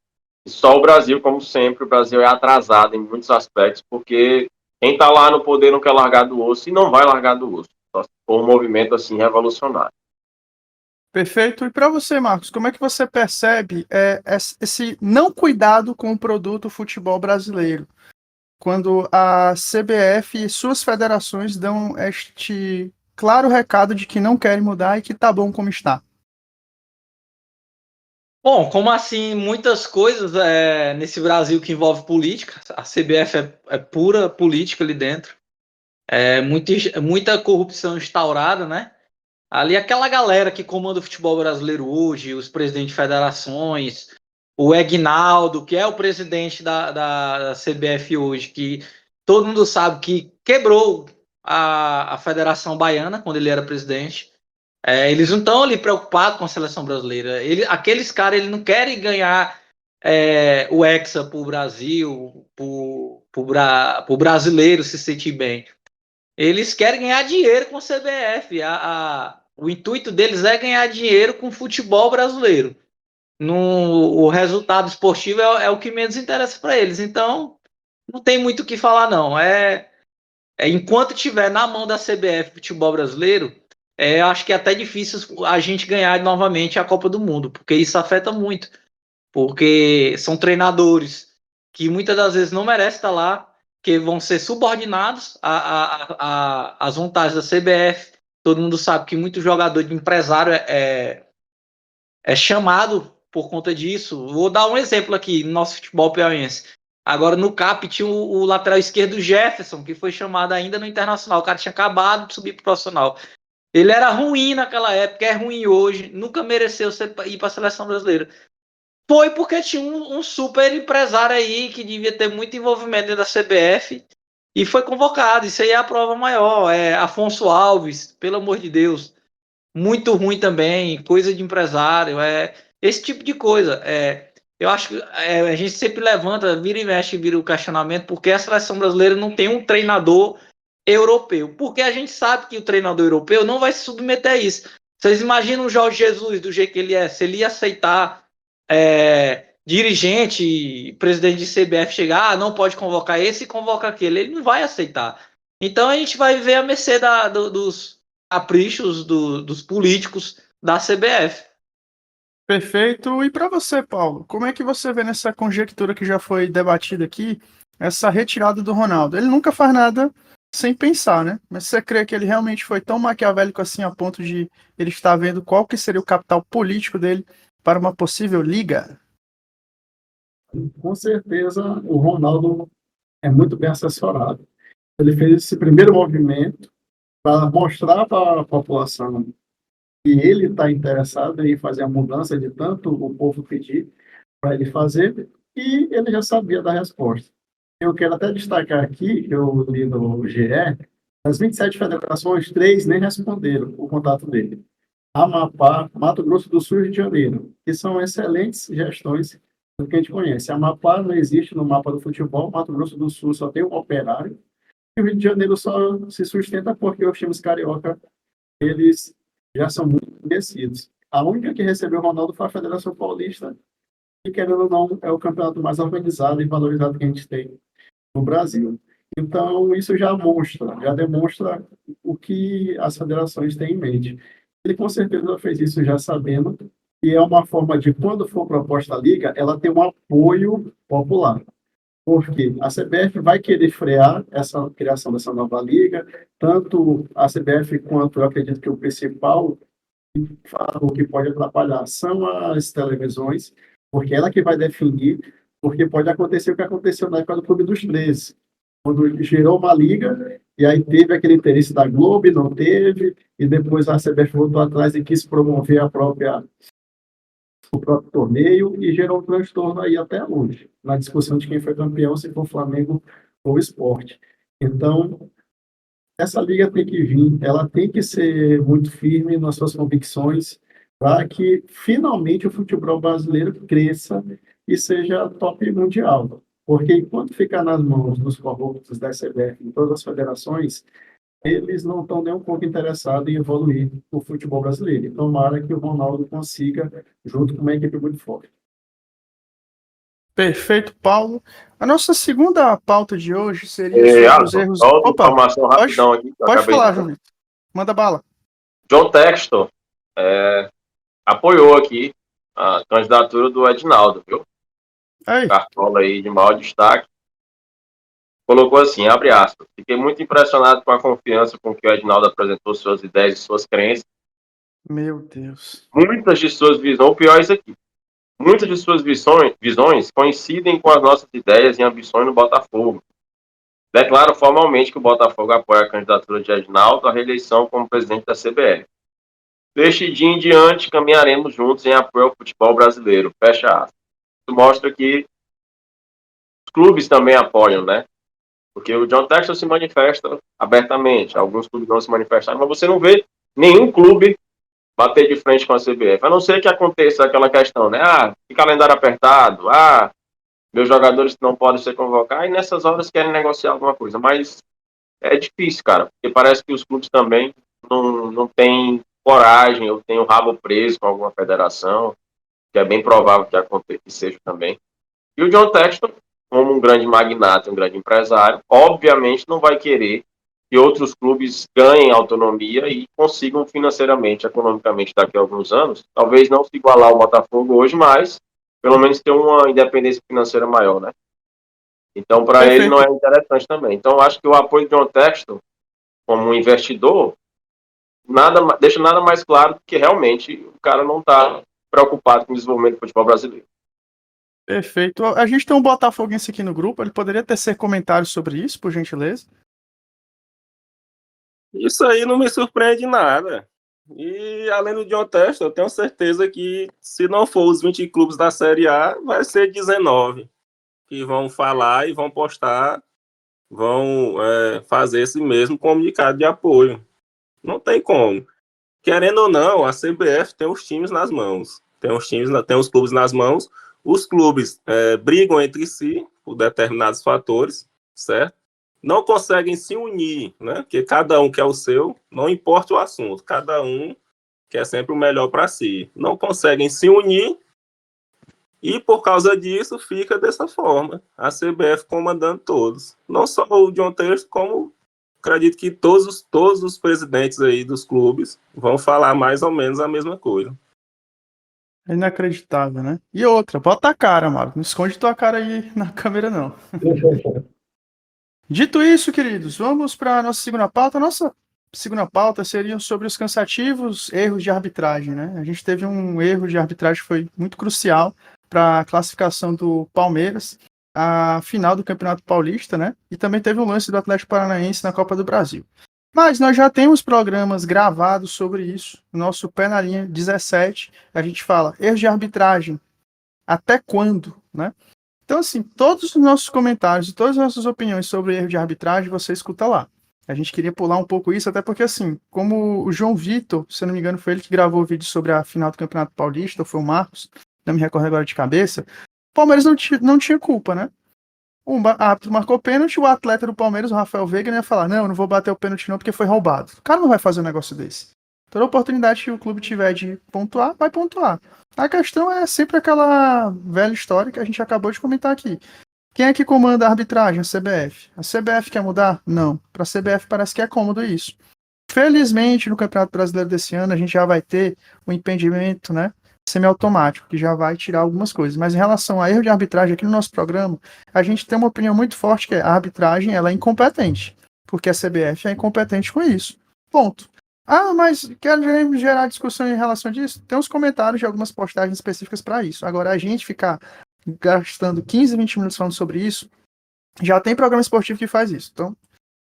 E só o Brasil, como sempre, o Brasil é atrasado em muitos aspectos, porque quem está lá no poder não quer largar do osso e não vai largar do osso. Só se for um movimento assim revolucionário. Perfeito. E para você, Marcos, como é que você percebe esse não cuidado com o produto futebol brasileiro? Quando a CBF e suas federações dão este claro recado de que não querem mudar e que tá bom como está. Bom, como assim muitas coisas nesse Brasil que envolve política, a CBF é pura política ali dentro, muita corrupção instaurada, né? Ali aquela galera que comanda o futebol brasileiro hoje, os presidentes de federações, o Egnaldo, que é o presidente da CBF hoje, que todo mundo sabe que quebrou a Federação Baiana quando ele era presidente. Eles não estão ali preocupados com a seleção brasileira. Aqueles caras eles não querem ganhar o Hexa para o Brasil, para o brasileiro se sentir bem. Eles querem ganhar dinheiro com a CBF. O intuito deles é ganhar dinheiro com o futebol brasileiro. O resultado esportivo é o que menos interessa para eles. Então, não tem muito o que falar, não. Enquanto tiver na mão da CBF futebol brasileiro, acho que é até difícil a gente ganhar novamente a Copa do Mundo, porque isso afeta muito. Porque são treinadores que muitas das vezes não merecem estar lá, que vão ser subordinados às vontades da CBF. Todo mundo sabe que muito jogador de empresário é chamado por conta disso. Vou dar um exemplo aqui no nosso futebol piauiense. Agora no CAP tinha o lateral esquerdo Jefferson, que foi chamado ainda no Internacional. O cara tinha acabado de subir pro profissional. Ele era ruim naquela época, é ruim hoje, nunca mereceu ir para a seleção brasileira. Foi porque tinha um super empresário aí que devia ter muito envolvimento dentro da CBF e foi convocado. Isso aí é a prova maior. É Afonso Alves, pelo amor de Deus, muito ruim também, coisa de empresário, esse tipo de coisa. Eu acho que a gente sempre levanta, vira e mexe, vira o questionamento, porque a seleção brasileira não tem um treinador europeu, porque a gente sabe que o treinador europeu não vai se submeter a isso. Vocês imaginam o Jorge Jesus do jeito que ele é, se ele ia aceitar dirigente, presidente de CBF chegar, não pode convocar esse e convoca aquele, ele não vai aceitar. Então a gente vai ver a mercê dos caprichos dos políticos da CBF. Perfeito. E para você, Paulo, como é que você vê nessa conjectura que já foi debatida aqui, essa retirada do Ronaldo? Ele nunca faz nada sem pensar, né? Mas você crê que ele realmente foi tão maquiavélico assim a ponto de ele estar vendo qual que seria o capital político dele para uma possível liga? Com certeza, o Ronaldo é muito bem assessorado. Ele fez esse primeiro movimento para mostrar para a população que ele está interessado em fazer a mudança de tanto o povo pedir para ele fazer, e ele já sabia da resposta. Eu quero até destacar aqui, que eu li no GE, das 27 federações, 3 nem responderam o contato dele. Amapá, Mato Grosso do Sul e Rio de Janeiro, que são excelentes gestões do que a gente conhece. Amapá não existe no mapa do futebol, Mato Grosso do Sul só tem um operário, e o Rio de Janeiro só se sustenta porque os times carioca, eles já são muito conhecidos. A única que recebeu o Ronaldo foi a Federação Paulista, e querendo ou não, é o campeonato mais organizado e valorizado que a gente tem no Brasil. Então, isso já demonstra o que as federações têm em mente. Ele com certeza fez isso já sabendo, e é uma forma de, quando for proposta a liga, ela ter um apoio popular. Porque a CBF vai querer frear essa criação dessa nova liga, tanto a CBF quanto, eu acredito que o principal fator que pode atrapalhar são as televisões, porque ela que vai definir, porque pode acontecer o que aconteceu na época do Clube dos 13, quando gerou uma liga, e aí teve aquele interesse da Globo, não teve, e depois a CBF voltou atrás e quis promover o próprio torneio, e gerou um transtorno aí até hoje, na discussão de quem foi campeão, se for o Flamengo ou o Sport. Então, essa liga tem que vir, ela tem que ser muito firme nas suas convicções, para que finalmente o futebol brasileiro cresça e seja top mundial. Porque enquanto ficar nas mãos dos corruptos da CBF e todas as federações, eles não estão nem um pouco interessados em evoluir o futebol brasileiro. Então, tomara que o Ronaldo consiga, junto com uma equipe muito forte. Perfeito, Paulo. A nossa segunda pauta de hoje seria sobre os erros... Só outra informação rapidão aqui. Pode falar, João. Manda bala. John Textor apoiou aqui a candidatura do Edinaldo, viu? Aí. Cartola aí de maior destaque. Colocou assim, abre aspas, fiquei muito impressionado com a confiança com que o Edinaldo apresentou suas ideias e suas crenças. Meu Deus. Muitas de suas visões, o pior é isso aqui, muitas de suas visões coincidem com as nossas ideias e ambições no Botafogo. Declaro formalmente que o Botafogo apoia a candidatura de Edinaldo à reeleição como presidente da CBF. Deste dia em diante, caminharemos juntos em apoio ao futebol brasileiro. Fecha aspas. Isso mostra que os clubes também apoiam, né? Porque o John Textor se manifesta abertamente, alguns clubes não se manifestaram, mas você não vê nenhum clube bater de frente com a CBF, a não ser que aconteça aquela questão, né? Que calendário apertado, meus jogadores não podem ser convocados, e nessas horas querem negociar alguma coisa, mas é difícil, cara, porque parece que os clubes também não têm coragem, ou têm o rabo preso com alguma federação, que é bem provável que aconteça, que seja também. E o John Textor, como um grande magnata, um grande empresário, obviamente não vai querer que outros clubes ganhem autonomia e consigam financeiramente, economicamente, daqui a alguns anos, talvez não se igualar ao Botafogo hoje, mas pelo menos ter uma independência financeira maior, né? Então, para ele não é interessante também. Então, eu acho que o apoio de John Textor, como um investidor, deixa nada mais claro do que realmente o cara não está preocupado com o desenvolvimento do futebol brasileiro. Perfeito. A gente tem um botafoguense aqui no grupo, ele poderia tecer comentários sobre isso, por gentileza? Isso aí não me surpreende nada. E além do John Testa, eu tenho certeza que se não for os 20 clubes da Série A, vai ser 19 que vão falar e vão postar, vão fazer esse mesmo comunicado de apoio. Não tem como. Querendo ou não, a CBF tem os times nas mãos. Tem os clubes nas mãos. Os clubes brigam entre si por determinados fatores, certo? Não conseguem se unir, né? Porque cada um quer o seu, não importa o assunto, cada um quer sempre o melhor para si. Não conseguem se unir e, por causa disso, fica dessa forma. A CBF comandando todos. Não só o John Terço, como acredito que todos os presidentes aí dos clubes vão falar mais ou menos a mesma coisa. É inacreditável, né? E outra, bota a cara, Marco. Não esconde tua cara aí na câmera, não. Dito isso, queridos, vamos para a nossa segunda pauta. Nossa segunda pauta seria sobre os cansativos erros de arbitragem, né? A gente teve um erro de arbitragem que foi muito crucial para a classificação do Palmeiras, a final do Campeonato Paulista, né? E também teve um lance do Atlético Paranaense na Copa do Brasil. Mas nós já temos programas gravados sobre isso. O nosso Pé na Linha 17, a gente fala erros de arbitragem, até quando, né? Então, assim, todos os nossos comentários e todas as nossas opiniões sobre erro de arbitragem, você escuta lá. A gente queria pular um pouco isso, até porque, assim, como o João Vitor, se eu não me engano, foi ele que gravou o vídeo sobre a final do Campeonato Paulista, ou foi o Marcos, não me recordo agora de cabeça, o Palmeiras não tinha culpa, né? O árbitro marcou pênalti, o atleta do Palmeiras, o Rafael Veiga, ia falar, não vou bater o pênalti não, porque foi roubado. O cara não vai fazer um negócio desse. Toda oportunidade que o clube tiver de pontuar, vai pontuar. A questão é sempre aquela velha história que a gente acabou de comentar aqui. Quem é que comanda a arbitragem? A CBF. A CBF quer mudar? Não. Para a CBF parece que é cômodo isso. Felizmente, no Campeonato Brasileiro desse ano, a gente já vai ter o impedimento, né, semiautomático, que já vai tirar algumas coisas. Mas em relação a erro de arbitragem aqui no nosso programa, a gente tem uma opinião muito forte que a arbitragem ela é incompetente, porque a CBF é incompetente com isso. Ponto. Ah, mas quero gerar discussão em relação a isso? Tem uns comentários de algumas postagens específicas para isso. Agora, a gente ficar gastando 15, 20 minutos falando sobre isso, já tem programa esportivo que faz isso. Então,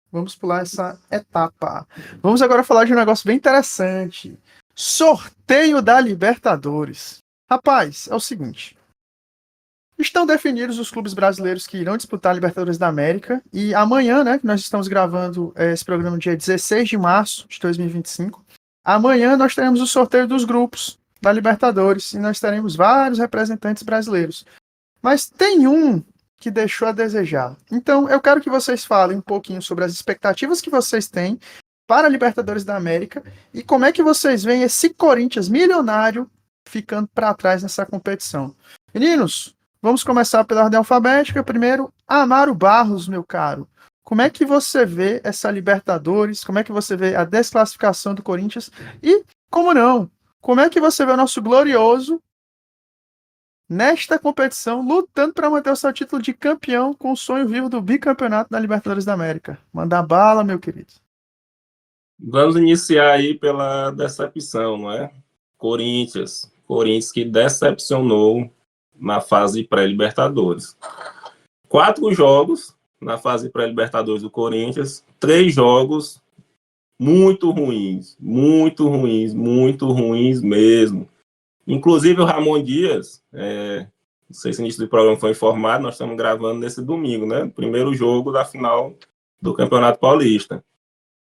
vamos pular essa etapa. Vamos agora falar de um negócio bem interessante. Sorteio da Libertadores. Rapaz, é o seguinte. Estão definidos os clubes brasileiros que irão disputar a Libertadores da América. E amanhã, né, que nós estamos gravando esse programa no dia 16 de março de 2025, amanhã nós teremos o sorteio dos grupos da Libertadores e nós teremos vários representantes brasileiros. Mas tem um que deixou a desejar. Então, eu quero que vocês falem um pouquinho sobre as expectativas que vocês têm para a Libertadores da América e como é que vocês veem esse Corinthians milionário ficando para trás nessa competição. Meninos, vamos começar pela ordem alfabética. Primeiro, Amaro Barros, meu caro. Como é que você vê essa Libertadores? Como é que você vê a desclassificação do Corinthians? E, como não, como é que você vê o nosso glorioso nesta competição, lutando para manter o seu título de campeão com o sonho vivo do bicampeonato da Libertadores da América? Manda bala, meu querido. Vamos iniciar aí pela decepção, não é? Corinthians que decepcionou na fase pré-Libertadores. 4 jogos na fase pré-Libertadores do Corinthians, 3 jogos muito ruins mesmo. Inclusive o Ramon Dias, não sei se o início do programa foi informado, nós estamos gravando nesse domingo, né? Primeiro jogo da final do Campeonato Paulista.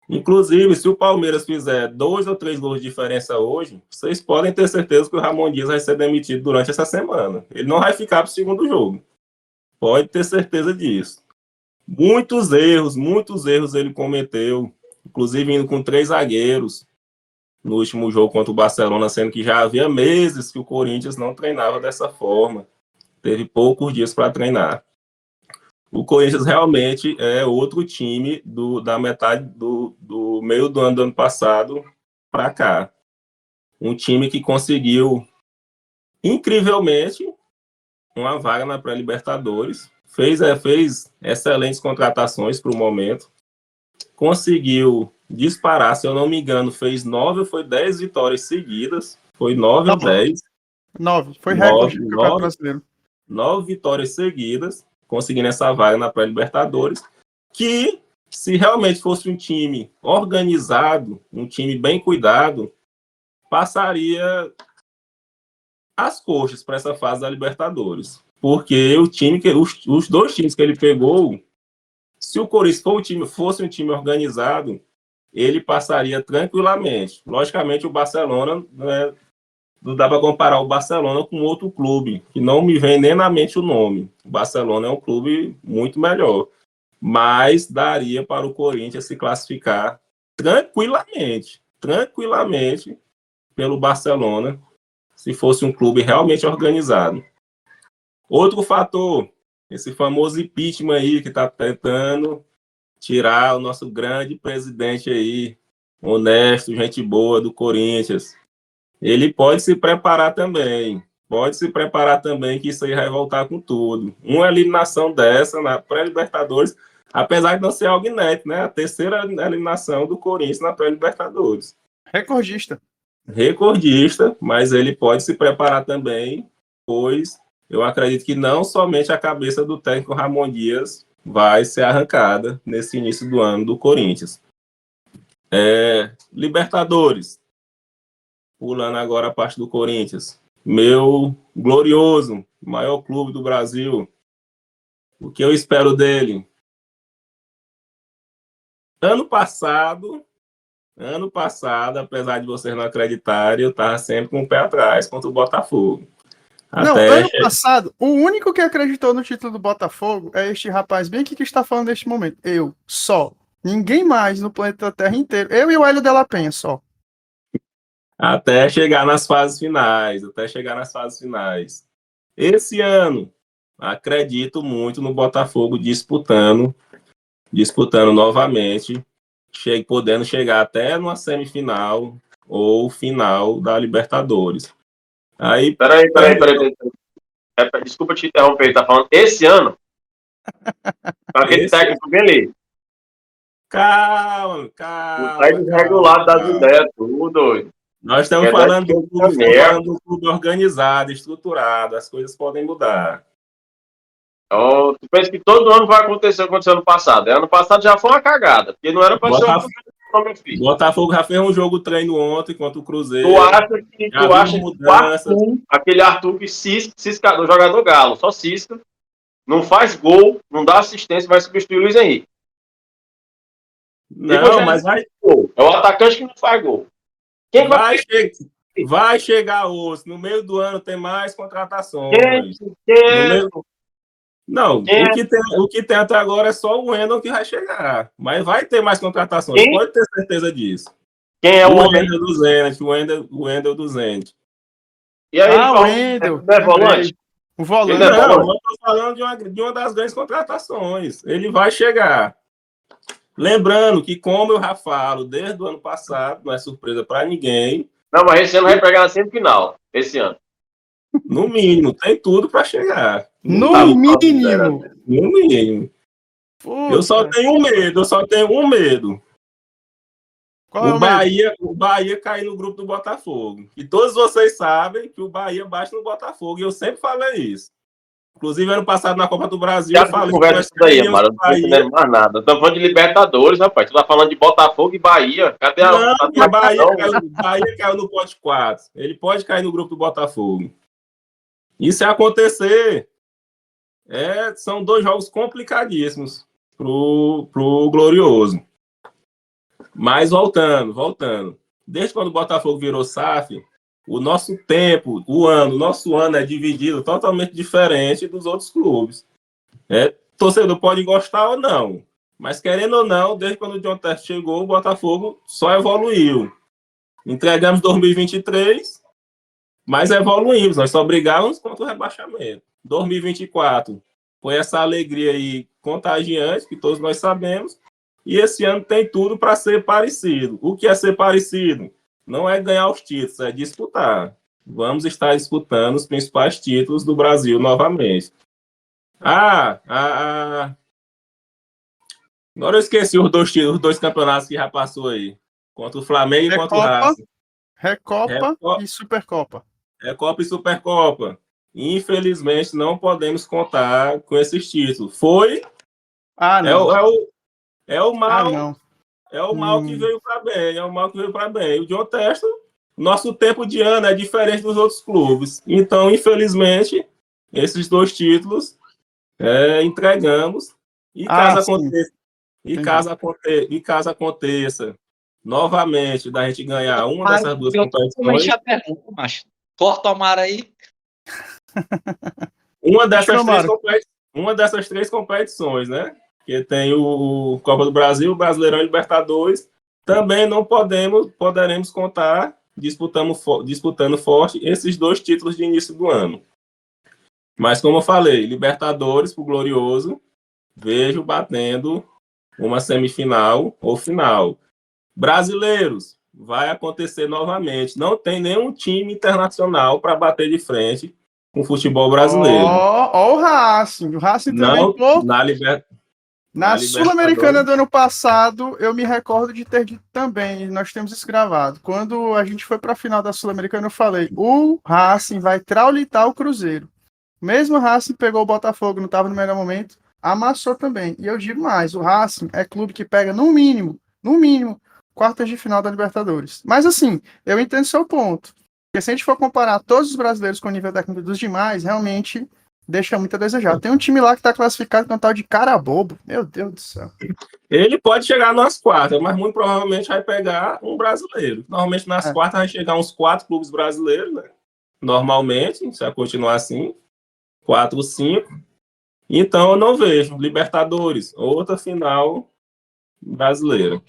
Inclusive, se o Palmeiras fizer 2 ou 3 gols de diferença hoje, vocês podem ter certeza que o Ramon Dias vai ser demitido durante essa semana. Ele não vai ficar para o segundo jogo. Pode ter certeza disso. Muitos erros ele cometeu, inclusive indo com 3 zagueiros no último jogo contra o Barcelona, sendo que já havia meses que o Corinthians não treinava dessa forma. Teve poucos dias para treinar. O Corinthians realmente é outro time da metade do meio do ano passado para cá. Um time que conseguiu, incrivelmente, uma vaga na pré-Libertadores. Fez excelentes contratações para o momento. Conseguiu disparar, se eu não me engano, fez 9 ou foi 10 vitórias seguidas. Foi 9 ou 10. 9. Foi recorde do Campeonato Brasileiro. 9 vitórias seguidas, conseguindo essa vaga na pré-Libertadores, que, se realmente fosse um time organizado, um time bem cuidado, passaria as coxas para essa fase da Libertadores. Porque os dois times que ele pegou, se o Corinthians fosse um time organizado, ele passaria tranquilamente. Logicamente, o Barcelona, né, não dá para comparar o Barcelona com outro clube, que não me vem nem na mente o nome. O Barcelona é um clube muito melhor, mas daria para o Corinthians se classificar tranquilamente pelo Barcelona, se fosse um clube realmente organizado. Outro fator, esse famoso impeachment aí que está tentando tirar o nosso grande presidente aí, honesto, gente boa do Corinthians. Ele pode se preparar também, que isso aí vai voltar com tudo. Uma eliminação dessa na pré-Libertadores, apesar de não ser algo inédito, né? A terceira eliminação do Corinthians na pré-Libertadores. Recordista, mas ele pode se preparar também, pois eu acredito que não somente a cabeça do técnico Ramon Dias vai ser arrancada nesse início do ano do Corinthians. Libertadores, pulando agora a parte do Corinthians, meu glorioso, maior clube do Brasil, o que eu espero dele? Ano passado, apesar de vocês não acreditarem, eu estava sempre com o pé atrás contra o Botafogo. Não, ano passado, o único que acreditou no título do Botafogo é este rapaz bem aqui que está falando neste momento. Eu, só. Ninguém mais no planeta Terra inteiro. Eu e o Hélio de la Penha, só. Até chegar nas fases finais. Esse ano, acredito muito no Botafogo disputando novamente, podendo chegar até numa semifinal ou final da Libertadores. Aí, Peraí. Desculpa te interromper, ele tá falando esse ano? Para aquele técnico bem ali. Calma. O técnico regulado das ideias, tudo doido. Nós estamos falando do clube organizado, estruturado, as coisas podem mudar. Oh, tu pensa que todo ano vai acontecer o que aconteceu ano passado. Ano passado já foi uma cagada, porque não era para ser meu filho. Botafogo já fez um jogo treino ontem contra o Cruzeiro. Tu acha que aquele Arthur que cisca do jogador Galo, só cisca, não faz gol, não dá assistência, vai substituir o Luiz Henrique. Não, mas vai. É o atacante que não faz gol. Quem vai chegar hoje. No meio do ano tem mais contratações. Não, o que tem até agora é só o Wendel que vai chegar. Mas vai ter mais contratações, pode ter certeza disso. Quem é o Wendel do Zenit? O Wendel do Zenit. E aí, o Wendel. Não é volante? O volante. Não, eu estou falando de uma das grandes contratações. Ele vai chegar. Lembrando que, como eu já falo desde o ano passado, não é surpresa para ninguém. Não, mas esse ano vai pegar na semifinal. Esse ano. No mínimo, tem tudo para chegar. No mínimo. Puta. Eu só tenho um medo. Qual é o Bahia cair no grupo do Botafogo. E todos vocês sabem que o Bahia bate no Botafogo. E eu sempre falei isso. Inclusive, ano passado, na Copa do Brasil, eu falei que nós daí, mano, não tô entendendo mais nada. Estamos falando de Libertadores, rapaz. Tu tá falando de Botafogo e Bahia. Cadê a... Não, Bahia caiu no pote 4. Ele pode cair no grupo do Botafogo. Isso é acontecer. São dois jogos complicadíssimos pro Glorioso. Mas voltando. Desde quando o Botafogo virou SAF, o nosso ano é dividido totalmente diferente dos outros clubes. Torcedor pode gostar ou não, mas querendo ou não, desde quando o John Test chegou, o Botafogo só evoluiu. Entregamos 2023, mas evoluímos, nós só brigávamos contra o rebaixamento. 2024 foi essa alegria aí contagiante, que todos nós sabemos, e esse ano tem tudo para ser parecido. O que é ser parecido? Não é ganhar os títulos, é disputar. Vamos estar disputando os principais títulos do Brasil novamente. Agora eu esqueci os dois campeonatos que já passou aí. Contra o Flamengo e contra o Racing. Recopa e Supercopa. Recopa e Supercopa. infelizmente, não podemos contar com esses títulos. Ah, É não. o, é o, é o Ah, mal, não. é o mal que veio para bem, é o mal que veio para bem. O John Textor, nosso tempo de ano é diferente dos outros clubes. Então, infelizmente, esses 2 títulos entregamos. E Ah, caso sim. aconteça, Entendi. e caso aconteça novamente da gente ganhar uma Mas dessas 2 eu totalmente competições, a pergunta, macho. Corta o mar aí. uma dessas três, Maro. uma dessas 3 competições, né? Que tem o Copa do Brasil, o Brasileirão e Libertadores, também não poderemos contar disputando forte esses 2 títulos de início do ano. Mas como eu falei, Libertadores pro Glorioso, vejo batendo uma semifinal ou final. Brasileiros, vai acontecer novamente. Não tem nenhum time internacional para bater de frente com o futebol brasileiro. Ó o Racing. O Racing também, Não pô. na Na Sul-Americana Libertadores. do ano passado, eu me recordo de ter dito também, nós temos isso gravado. Quando a gente foi para a final da Sul-Americana, eu falei: o Racing vai traulitar o Cruzeiro. Mesmo o Racing pegou o Botafogo, não estava no melhor momento, amassou também. E eu digo mais: o Racing é clube que pega no mínimo, quartas de final da Libertadores. Mas assim, eu entendo seu ponto. Porque se a gente for comparar todos os brasileiros com o nível técnico dos demais, realmente deixa muito a desejar. Tem um time lá que está classificado com um tal de Carabobo. Meu Deus do céu. Ele pode chegar nas quartas, mas muito provavelmente vai pegar um brasileiro. Normalmente nas É. quartas vai chegar uns 4 clubes brasileiros, né? Normalmente, se vai continuar assim, 4, 5. Então eu não vejo Libertadores, outra final brasileira.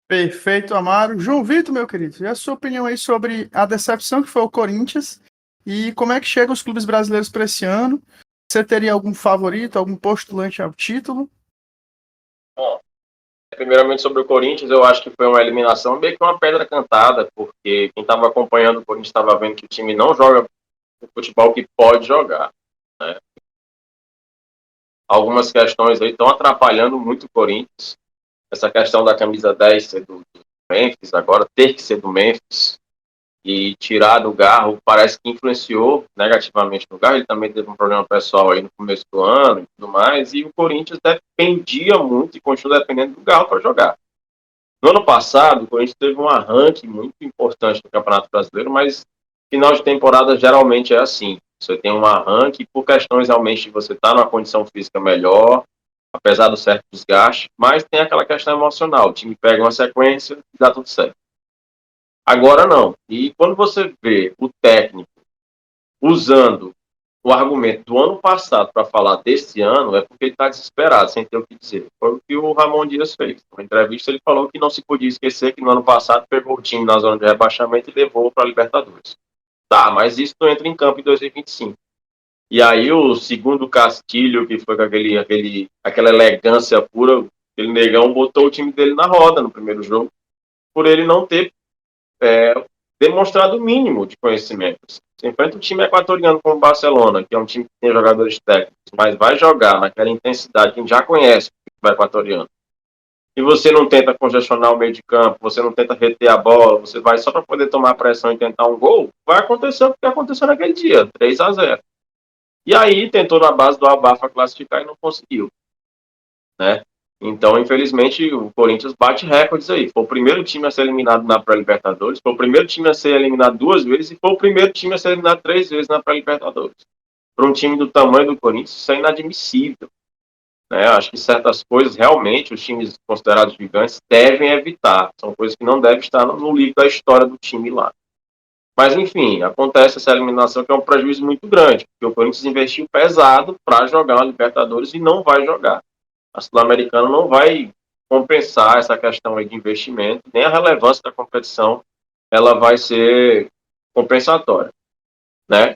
Perfeito, Amaro. João Vitor, meu querido, e a sua opinião aí sobre a decepção que foi o Corinthians e como é que chegam os clubes brasileiros para esse ano? Você teria algum favorito, algum postulante ao título? Bom, primeiramente sobre o Corinthians, eu acho que foi uma eliminação meio que uma pedra cantada, porque quem estava acompanhando o Corinthians estava vendo que o time não joga o futebol que pode jogar. Né? Algumas questões aí estão atrapalhando muito o Corinthians. Essa questão da camisa 10 ser do Memphis, agora ter que ser do Memphis e tirar do Garro, parece que influenciou negativamente no Garro. Ele também teve um problema pessoal aí no começo do ano e tudo mais, e o Corinthians dependia muito e continua dependendo do Garro para jogar. No ano passado, o Corinthians teve um arranque muito importante no Campeonato Brasileiro, mas final de temporada geralmente é assim. Você tem um arranque por questões realmente de você estar numa condição física melhor, apesar do certo desgaste, mas tem aquela questão emocional. O time pega uma sequência e dá tudo certo. Agora não. E quando você vê o técnico usando o argumento do ano passado para falar desse ano, é porque ele está desesperado, sem ter o que dizer. Foi o que o Ramon Dias fez. Na entrevista ele falou que não se podia esquecer que no ano passado pegou o time na zona de rebaixamento e levou para a Libertadores. Tá, mas isso não entra em campo em 2025. E aí o segundo Castilho, que foi com aquela elegância pura, aquele negão botou o time dele na roda no primeiro jogo, por ele não ter demonstrado o mínimo de conhecimento. Você enfrenta um time equatoriano como o Barcelona, que é um time que tem jogadores técnicos, mas vai jogar naquela intensidade que a gente já conhece o equatoriano. E você não tenta congestionar o meio de campo, você não tenta reter a bola, você vai só para poder tomar pressão e tentar um gol, vai acontecer o que aconteceu naquele dia, 3-0. E aí tentou na base do abafa classificar e não conseguiu, né? Então, infelizmente, o Corinthians bate recordes aí. Foi o primeiro time a ser eliminado na pré-Libertadores, foi o primeiro time a ser eliminado 2 vezes e foi o primeiro time a ser eliminado 3 vezes na pré-Libertadores. Para um time do tamanho do Corinthians, isso é inadmissível. Né? Acho que certas coisas, realmente, os times considerados gigantes devem evitar. São coisas que não devem estar no livro da história do time lá. Mas, enfim, acontece essa eliminação que é um prejuízo muito grande, porque o Corinthians investiu pesado para jogar a Libertadores e não vai jogar. A Sul-Americana não vai compensar essa questão aí de investimento, nem a relevância da competição ela vai ser compensatória, né?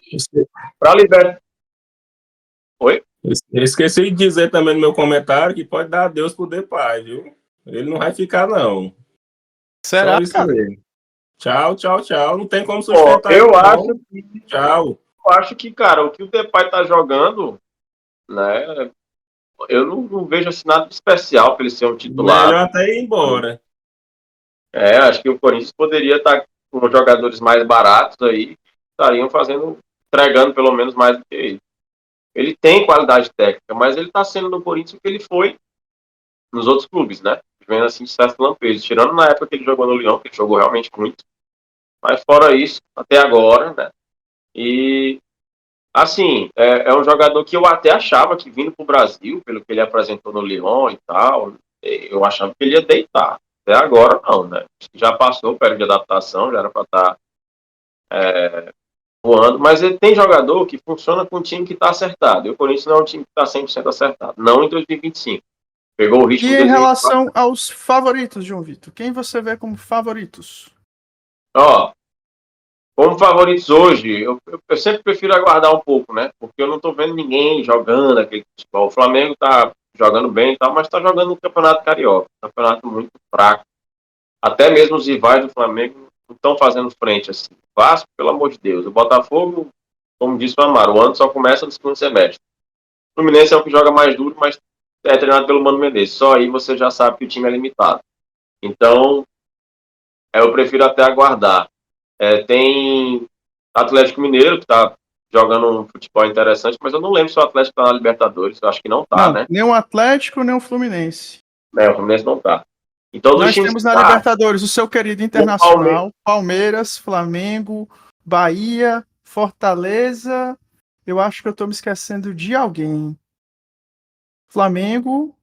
Para liberar. Oi? Eu esqueci de dizer também no meu comentário que pode dar adeus pro Depay, viu? Ele não vai ficar, não. Será, Só isso cara? mesmo. Tchau, tchau, tchau. Não tem como sustentar Eu ele, acho não. que, Tchau. cara, o que o Depay tá jogando, né? Eu não vejo assim nada de especial para ele ser um titular. Melhor até ir embora. Acho que o Corinthians poderia estar com jogadores mais baratos aí, estariam fazendo entregando pelo menos mais do que ele. Ele tem qualidade técnica, mas ele está sendo no Corinthians o que ele foi nos outros clubes, né? Vendo assim de certo lampejo. Tirando na época que ele jogou no Lyon, que ele jogou realmente muito. Mas fora isso, até agora, né? E, assim, é um jogador que eu até achava que vindo para o Brasil, pelo que ele apresentou no Lyon e tal, eu achava que ele ia deitar. Até agora, não, né? Já passou o período de adaptação, já era para estar voando, mas ele tem jogador que funciona com um time que está acertado. E o Corinthians não é um time que está 100% acertado. Não em 2025. Pegou o ritmo E de em 2024. relação aos favoritos, João Vitor, quem você vê como favoritos? Ó, como favoritos hoje, eu sempre prefiro aguardar um pouco, né? Porque eu não tô vendo ninguém jogando aquele futebol. O Flamengo tá jogando bem e tal, mas tá jogando no Campeonato Carioca. Um campeonato muito fraco. Até mesmo os rivais do Flamengo não estão fazendo frente assim. Vasco, pelo amor de Deus. O Botafogo, como disse o Amaro, o ano só começa no segundo semestre. O Fluminense é o que joga mais duro, mas é treinado pelo Mano Menezes. Só aí você já sabe que o time é limitado. Então, eu prefiro até aguardar. Tem Atlético Mineiro, que está jogando um futebol interessante, mas eu não lembro se o Atlético está na Libertadores. Eu acho que não está, Não, né? nem o Atlético, nem o Fluminense. O Fluminense não está. Então, dos Nós times que temos na tá, Libertadores o seu querido o Palmeiras, Internacional, Palmeiras, Flamengo, Bahia, Fortaleza. Eu acho que eu tô me esquecendo de alguém. Flamengo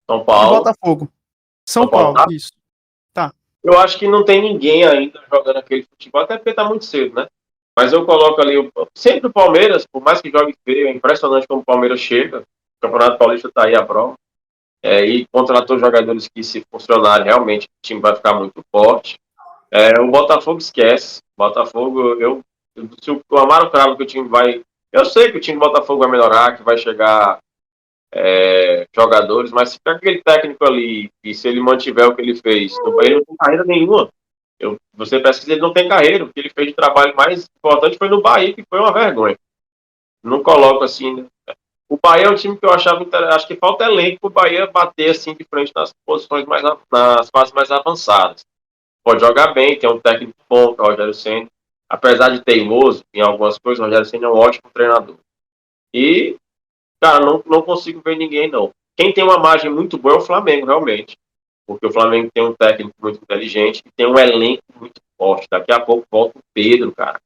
São e Paulo. Botafogo. São São Paulo Paulo, tá? isso. Tá. Eu acho que não tem ninguém ainda jogando aquele futebol, até porque está muito cedo, né? Mas eu coloco ali, sempre o Palmeiras, por mais que jogue feio, é impressionante como o Palmeiras chega. O Campeonato Paulista está aí à prova. E contratou jogadores que, se funcionarem, realmente o time vai ficar muito forte. O Botafogo esquece. Botafogo, se o Amaro cravo que o time vai. Eu sei que o time do Botafogo vai melhorar, que vai chegar jogadores, mas se ficar aquele técnico ali, e se ele mantiver o que ele fez, ele não tem carreira nenhuma. Você pesquisa, ele não tem carreira. O que ele fez de trabalho mais importante foi no Bahia, que foi uma vergonha. Não coloco assim. Né? O Bahia é um time que eu achava. Acho que falta elenco para o Bahia bater assim de frente nas posições nas fases mais avançadas. Pode jogar bem, tem um técnico bom, que é o Rogério Ceni. Apesar de teimoso em algumas coisas, o Rogério Ceni é um ótimo treinador. E, cara, não consigo ver ninguém, não. Quem tem uma margem muito boa é o Flamengo, realmente. Porque o Flamengo tem um técnico muito inteligente e tem um elenco muito forte. Daqui a pouco volta o Pedro, cara.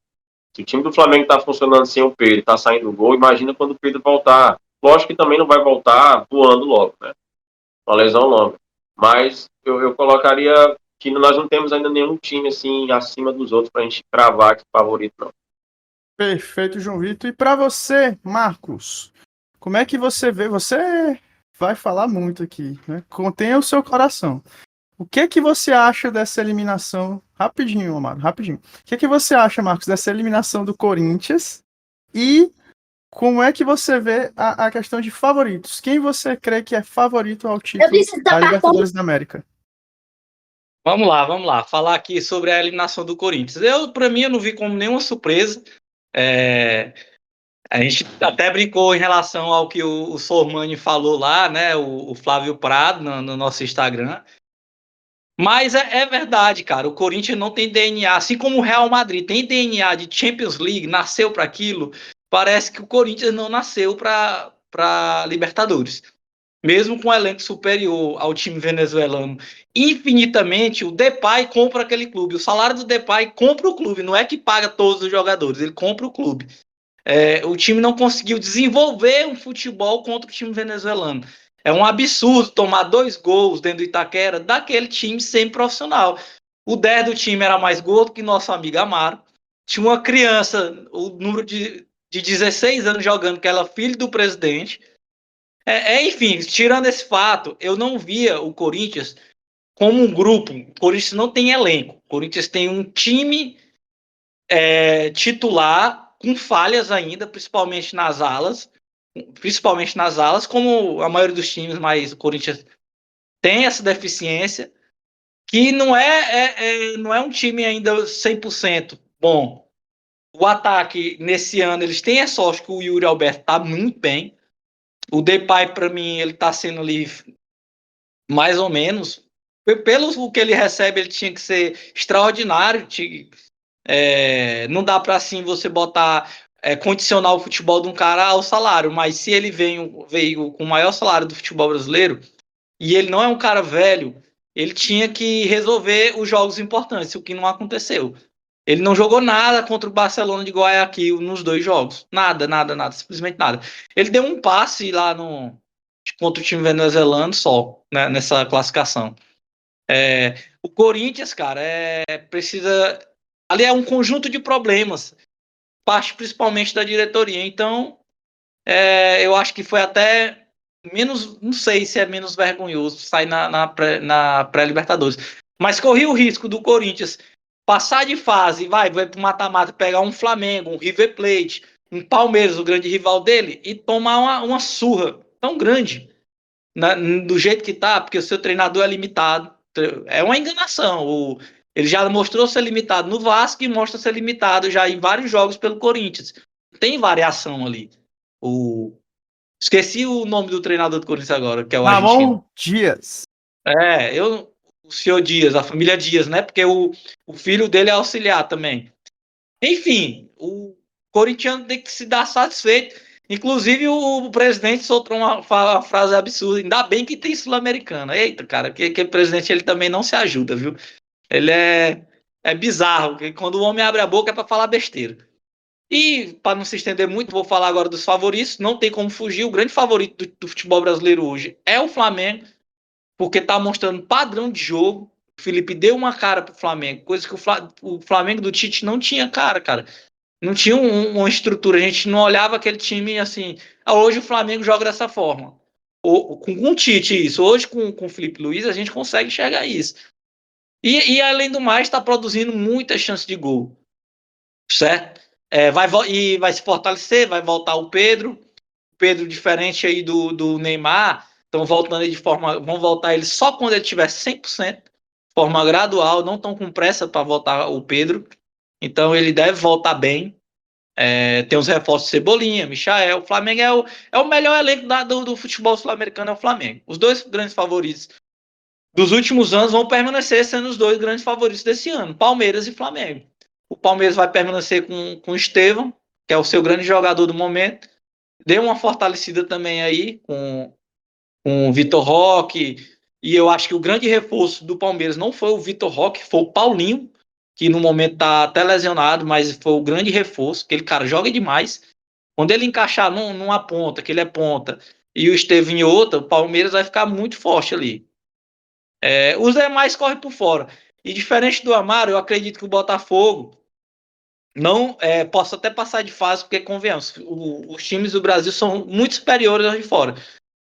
Se o time do Flamengo tá funcionando sem o Pedro, tá saindo gol, imagina quando o Pedro voltar. Lógico que também não vai voltar voando logo, né? Uma lesão longa. Mas eu colocaria que nós não temos ainda nenhum time assim acima dos outros pra gente cravar que favorito, não. Perfeito, João Vitor. E para você, Marcos, como é que você vê? Você vai falar muito aqui, né? Contenha o seu coração. O que é que você acha dessa eliminação? Rapidinho, Amaro, rapidinho. O que é que você acha, Marcos, dessa eliminação do Corinthians? E como é que você vê a questão de favoritos? Quem você crê que é favorito ao título da Libertadores da América? Vamos lá, vamos lá. Falar aqui sobre a eliminação do Corinthians. Para mim, eu não vi como nenhuma surpresa. A gente até brincou em relação ao que o Sormani falou lá, né? O Flávio Prado no nosso Instagram. Mas é verdade, cara. O Corinthians não tem DNA, assim como o Real Madrid tem DNA de Champions League, nasceu para aquilo. Parece que o Corinthians não nasceu para Libertadores. Mesmo com um elenco superior ao time venezuelano, infinitamente, o Depay compra aquele clube. O salário do Depay compra o clube. Não é que paga todos os jogadores, ele compra o clube. O time não conseguiu desenvolver um futebol contra o time venezuelano. É um absurdo tomar 2 gols dentro do Itaquera daquele time semi-profissional. O 10 do time era mais gordo que nosso amigo Amaro. Tinha uma criança, o número de 16 anos jogando, que era filho do presidente. Enfim, tirando esse fato, eu não via o Corinthians como um grupo. O Corinthians não tem elenco. O Corinthians tem um time titular com falhas ainda, principalmente nas alas, como a maioria dos times, mas o Corinthians tem essa deficiência, que não é um time ainda 100% bom. O ataque, nesse ano, eles têm a sorte que o Yuri Alberto está muito bem. O Depay, para mim, ele está sendo ali mais ou menos. Pelo que ele recebe, ele tinha que ser extraordinário. Não dá para assim você botar condicionar o futebol de um cara ao salário, mas se ele veio com o maior salário do futebol brasileiro e ele não é um cara velho, ele tinha que resolver os jogos importantes, o que não aconteceu. Ele não jogou nada contra o Barcelona de Guayaquil nos 2 jogos. Nada, simplesmente nada. Ele deu um passe lá contra o time venezuelano só, né, nessa classificação. O Corinthians, cara, precisa... Ali é um conjunto de problemas, parte principalmente da diretoria. Então, eu acho que foi até menos... Não sei se é menos vergonhoso sair na pré-Libertadores. Mas corri o risco do Corinthians passar de fase, vai pro mata-mata, pegar um Flamengo, um River Plate, um Palmeiras, o grande rival dele, e tomar uma surra tão grande, do jeito que tá, porque o seu treinador é limitado. É uma enganação. Ele já mostrou ser limitado no Vasco e mostra ser limitado já em vários jogos pelo Corinthians. Tem variação ali. Esqueci o nome do treinador do Corinthians agora, que é o argentino. Ramon Dias. O senhor Dias, a família Dias, né? Porque o filho dele é auxiliar também. Enfim, o corintiano tem que se dar satisfeito. Inclusive, o presidente soltou uma frase absurda. Ainda bem que tem sul-americana. Eita, cara, que presidente ele também não se ajuda, viu? Ele é bizarro. Que quando o homem abre a boca é para falar besteira. E, para não se estender muito, vou falar agora dos favoritos. Não tem como fugir. O grande favorito do futebol brasileiro hoje é o Flamengo, porque tá mostrando padrão de jogo. O Felipe deu uma cara pro Flamengo, coisa que o Flamengo do Tite não tinha cara. Não tinha uma estrutura, a gente não olhava aquele time assim. Hoje o Flamengo joga dessa forma. Com o Tite, isso. Hoje com o Felipe Luiz a gente consegue enxergar isso. E além do mais, está produzindo muita chance de gol. Certo? Vai se fortalecer, vai voltar o Pedro. Pedro, diferente aí do Neymar, estão voltando aí vão voltar ele só quando ele tiver 100%, de forma gradual, não estão com pressa para voltar o Pedro. Então ele deve voltar bem. Tem os reforços Cebolinha, Michael. O Flamengo é o melhor elenco do futebol sul-americano, é o Flamengo. Os 2 grandes favoritos dos últimos anos vão permanecer sendo os 2 grandes favoritos desse ano, Palmeiras e Flamengo. O Palmeiras vai permanecer com o Estevão, que é o seu grande jogador do momento. Deu uma fortalecida também aí com o Vitor Roque. E eu acho que o grande reforço do Palmeiras não foi o Vitor Roque, foi o Paulinho, que no momento tá até lesionado, mas foi o grande reforço. Aquele cara joga demais. Quando ele encaixar numa ponta, que ele é ponta, e o Estevão em outra, o Palmeiras vai ficar muito forte ali. Os demais correm por fora. E diferente do Amaro, eu acredito que o Botafogo não possa até passar de fase, porque convenhamos, os times do Brasil são muito superiores aos de fora.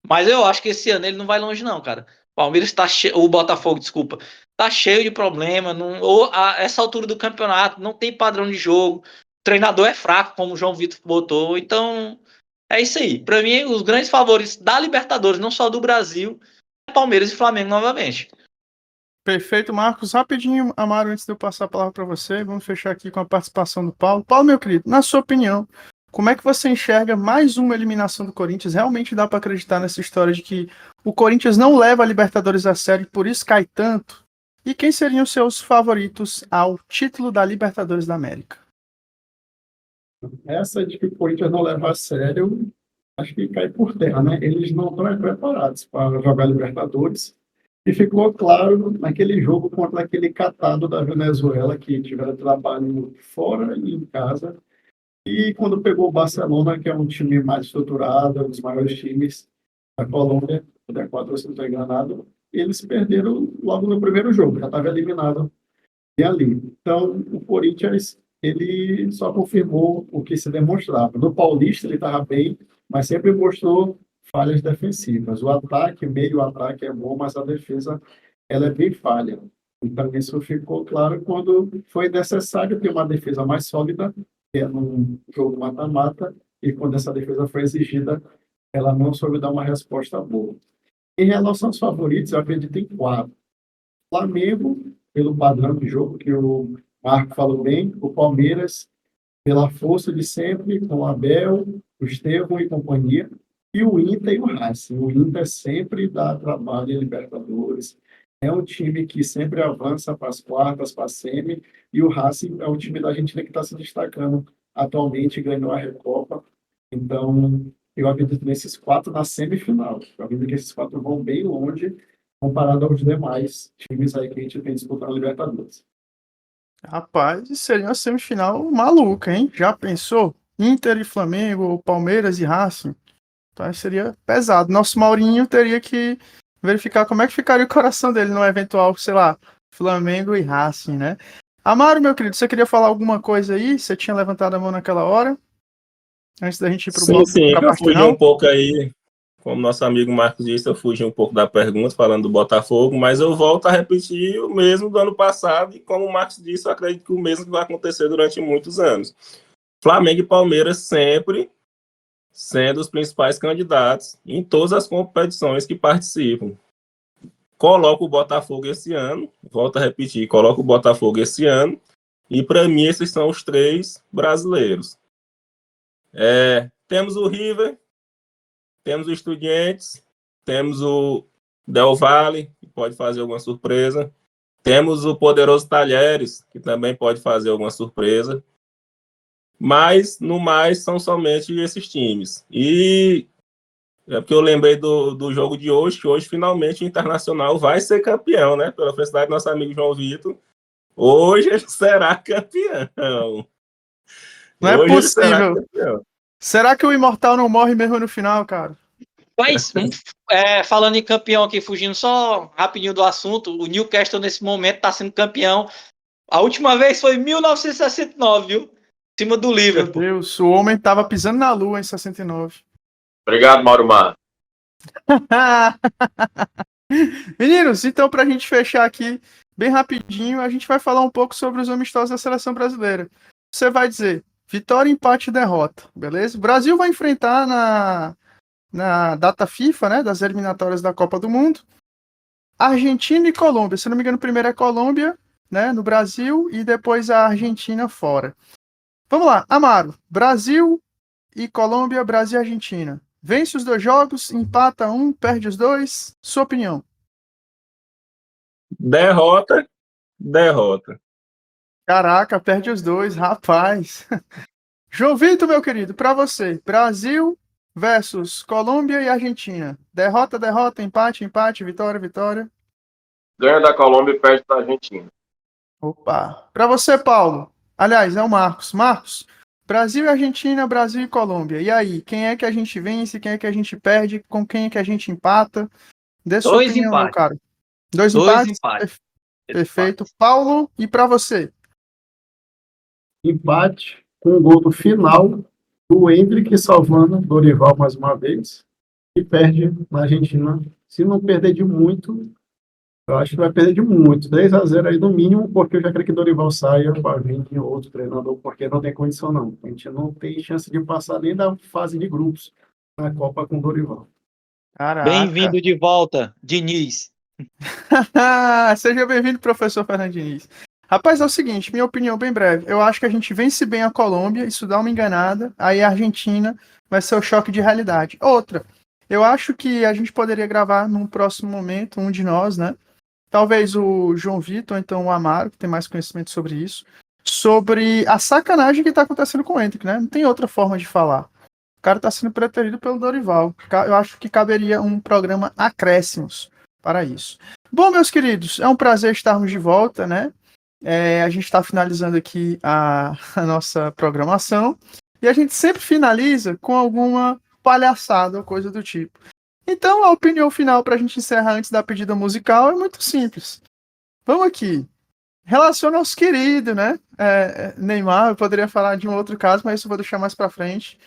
Mas eu acho que esse ano ele não vai longe não, cara. O Botafogo, desculpa, tá cheio de problema. Essa altura do campeonato não tem padrão de jogo. O treinador é fraco, como o João Vitor botou. Então, é isso aí. Para mim, os grandes favoritos da Libertadores, não só do Brasil, é Palmeiras e Flamengo novamente. Perfeito, Marcos. Rapidinho, Amaro, antes de eu passar a palavra para você, vamos fechar aqui com a participação do Paulo. Paulo, meu querido, na sua opinião, como é que você enxerga mais uma eliminação do Corinthians? Realmente dá para acreditar nessa história de que o Corinthians não leva a Libertadores a sério e por isso cai tanto? E quem seriam os seus favoritos ao título da Libertadores da América? Essa de que o Corinthians não leva a sério, acho que cai por terra, né? Eles não estão preparados para jogar Libertadores. E ficou claro naquele jogo contra aquele catado da Venezuela, que tiveram trabalho fora e em casa. E quando pegou o Barcelona, que é um time mais estruturado, um dos maiores times da Colômbia, da Equador, se não estou enganado, eles perderam logo no primeiro jogo, já estava eliminado e ali. Então, o Corinthians, ele só confirmou o que se demonstrava. No Paulista, ele estava bem, mas sempre mostrou falhas defensivas. O ataque, meio ataque é bom, mas a defesa ela é bem falha. Então, isso ficou claro quando foi necessário ter uma defesa mais sólida, que é num jogo mata-mata, e quando essa defesa foi exigida, ela não soube dar uma resposta boa. Em relação aos favoritos, eu acredito em 4. Flamengo, pelo padrão de jogo que o Marco falou bem, o Palmeiras, pela força de sempre, com o Abel, o Estevão e companhia, e o Inter e o Racing. O Inter sempre dá trabalho em Libertadores. É um time que sempre avança para as quartas, para a semi. E o Racing é um time da Argentina que está se destacando atualmente ganhou a Recopa. Então, eu acredito nesses 4 na semifinal. Eu acredito que esses 4 vão bem longe comparado aos demais times aí que a gente tem disputando a Libertadores. Rapaz, isso seria uma semifinal maluca, hein? Já pensou? Inter e Flamengo, Palmeiras e Racing. Então seria pesado. Nosso Maurinho teria que verificar como é que ficaria o coração dele no eventual, sei lá, Flamengo e Racing, né? Amaro, meu querido, você queria falar alguma coisa aí? Você tinha levantado a mão naquela hora? Antes da gente ir pro bloco Sim, pra eu parte fugi final? um pouco aí, como nosso amigo Marcos disse, eu fugi um pouco da pergunta, falando do Botafogo, mas eu volto a repetir o mesmo do ano passado, e como o Marcos disse, eu acredito que o mesmo vai acontecer durante muitos anos. Flamengo e Palmeiras sempre sendo os principais candidatos em todas as competições que participam. Coloco o Botafogo esse ano, volto a repetir, coloco o Botafogo esse ano, e para mim esses são os 3 brasileiros. Temos o River, temos o Estudiantes, temos o Del Valle, que pode fazer alguma surpresa, temos o poderoso Talheres, que também pode fazer alguma surpresa, mas no mais são somente esses times. E é porque eu lembrei do jogo de hoje, que hoje finalmente o Internacional vai ser campeão, né? Pela felicidade do nosso amigo João Vitor. Hoje ele será campeão. Não é Hoje ele será possível. campeão. Será que o Imortal não morre mesmo no final, cara? Mas, falando em campeão aqui, fugindo só rapidinho do assunto, o Newcastle nesse momento está sendo campeão. A última vez foi em 1969, viu? Em cima do Meu Liverpool. Deus, o homem tava pisando na lua em 69. Obrigado, Mauro Mar. Meninos, então pra gente fechar aqui bem rapidinho, a gente vai falar um pouco sobre os amistosos da seleção brasileira. Você vai dizer vitória, empate e derrota, beleza? O Brasil vai enfrentar na data FIFA, né, das eliminatórias da Copa do Mundo, Argentina e Colômbia. Se não me engano, primeiro é Colômbia, né, no Brasil, e depois a Argentina fora. Vamos lá, Amaro. Brasil e Colômbia, Brasil e Argentina. Vence os 2 jogos, empata um, perde os 2. Sua opinião? Derrota. Caraca, perde os 2, rapaz. João Vitor, meu querido, para você, Brasil versus Colômbia e Argentina. Derrota, empate, vitória. Ganha da Colômbia e perde da Argentina. Opa. Para você, Paulo. Aliás, é o Marcos. Marcos, Brasil e Argentina, Brasil e Colômbia. E aí, quem é que a gente vence, quem é que a gente perde, com quem é que a gente empata? Dê sua 2 opinião, meu empates. cara. 2 2 empates? empates. Perfeito. Paulo, e para você? Empate com o gol do final do Endrick salvando Dorival mais uma vez e perde na Argentina. Se não perder de muito, eu acho que vai perder de muito. 3-0 aí no mínimo, porque eu já quero que Dorival saia para vir outro treinador, porque não tem condição não. A gente não tem chance de passar nem da fase de grupos na Copa com Dorival. Caraca. Bem-vindo de volta, Diniz. Seja bem-vindo, professor Fernando Diniz. Rapaz, é o seguinte, minha opinião bem breve. Eu acho que a gente vence bem a Colômbia, isso dá uma enganada, aí a Argentina vai ser o choque de realidade. Outra, eu acho que a gente poderia gravar num próximo momento, um de nós, né? Talvez o João Vitor, ou então o Amaro, que tem mais conhecimento sobre isso, sobre a sacanagem que está acontecendo com o Endrick, né? Não tem outra forma de falar. O cara está sendo preterido pelo Dorival. Eu acho que caberia um programa acréscimos para isso. Bom, meus queridos, é um prazer estarmos de volta, né? A gente está finalizando aqui a nossa programação e a gente sempre finaliza com alguma palhaçada ou coisa do tipo. Então, a opinião final para a gente encerrar antes da pedida musical é muito simples. Vamos aqui. Relaciona aos queridos, né? Neymar, eu poderia falar de um outro caso, mas isso eu vou deixar mais para frente.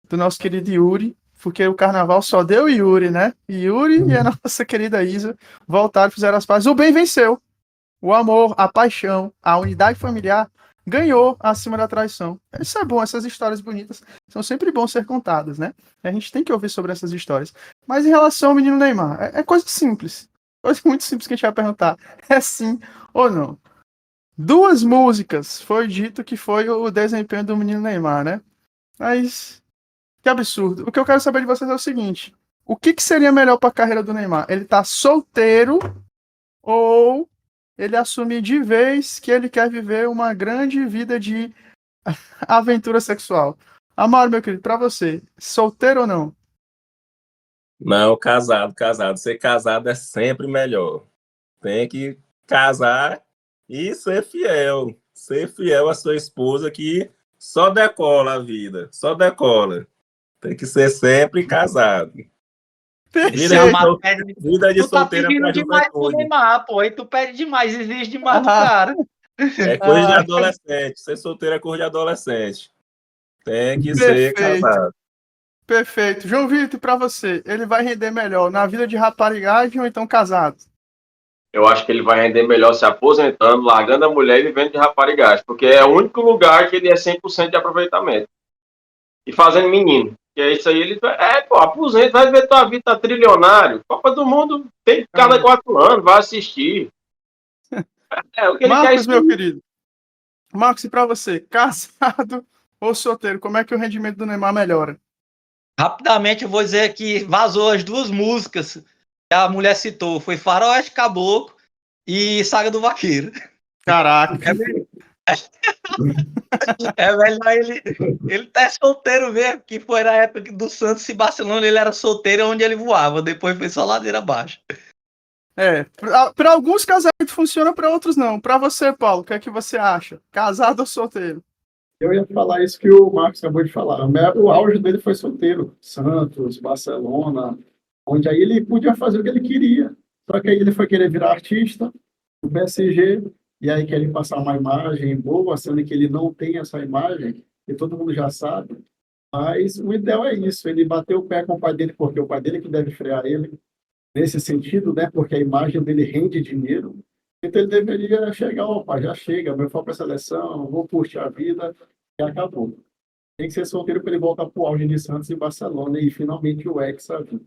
Do nosso querido Yuri, porque o carnaval só deu Yuri, né? Yuri e a nossa querida Isa voltaram, fizeram as pazes. O bem venceu. O amor, a paixão, a unidade familiar ganhou acima da traição. Isso é bom, essas histórias bonitas são sempre bom ser contadas, né? A gente tem que ouvir sobre essas histórias. Mas em relação ao menino Neymar, é coisa simples. Coisa muito simples que a gente vai perguntar. É sim ou não? 2 músicas foi dito que foi o desempenho do menino Neymar, né? Mas que absurdo. O que eu quero saber de vocês é o seguinte: o que seria melhor para a carreira do Neymar? Ele tá solteiro ou ele assumir de vez que ele quer viver uma grande vida de aventura sexual. Amaro, meu querido, pra você, solteiro ou não? Não, casado, casado. Ser casado é sempre melhor. Tem que casar e ser fiel. Ser fiel à sua esposa que só decola a vida. Só decola. Tem que ser sempre casado. Esse Vida Amaro vida de tu tá solteira pedindo pra demais pro juventude. Neymar, pô. Aí tu pede demais, exige demais do Ah. cara. É coisa de Ah. adolescente. Ser solteiro é coisa de adolescente. Tem que ser Perfeito. casado. Perfeito. João Vitor, pra você, ele vai render melhor na vida de raparigagem ou então casado? Eu acho que ele vai render melhor se aposentando, largando a mulher e vivendo de raparigagem, porque é o único lugar que ele é 100% de aproveitamento. E fazendo menino. Que é isso aí, ele aposenta, vai ver tua vida, tá trilionário. Copa do Mundo tem cada 4 anos, vai assistir. É o que ele quer. Marcos, meu querido. Marcos, e pra você, casado ou solteiro, como é que o rendimento do Neymar melhora? Rapidamente eu vou dizer que vazou as duas músicas que a mulher citou. Foi Faroeste Caboclo e Saga do Vaqueiro. Caraca. É melhor ele tá solteiro mesmo, que foi na época do Santos e Barcelona, ele era solteiro onde ele voava, depois foi só ladeira abaixo. Pra alguns casamentos funciona, pra outros não. Pra você, Paulo, o que é que você acha? Casado ou solteiro? Eu ia falar isso que o Marcos acabou de falar. O auge dele foi solteiro. Santos, Barcelona, onde aí ele podia fazer o que ele queria. Só que aí ele foi querer virar artista, no PSG, e aí querem passar uma imagem boa, sendo que ele não tem essa imagem, e todo mundo já sabe. Mas o ideal é isso, ele bateu o pé com o pai dele, porque o pai dele que deve frear ele, nesse sentido, né? Porque a imagem dele rende dinheiro. Então ele deveria chegar, opa, já chega, eu vou para a seleção, vou curtir a vida, e acabou. Tem que ser solteiro para ele voltar para o auge de Santos e Barcelona e finalmente o Hexa vir.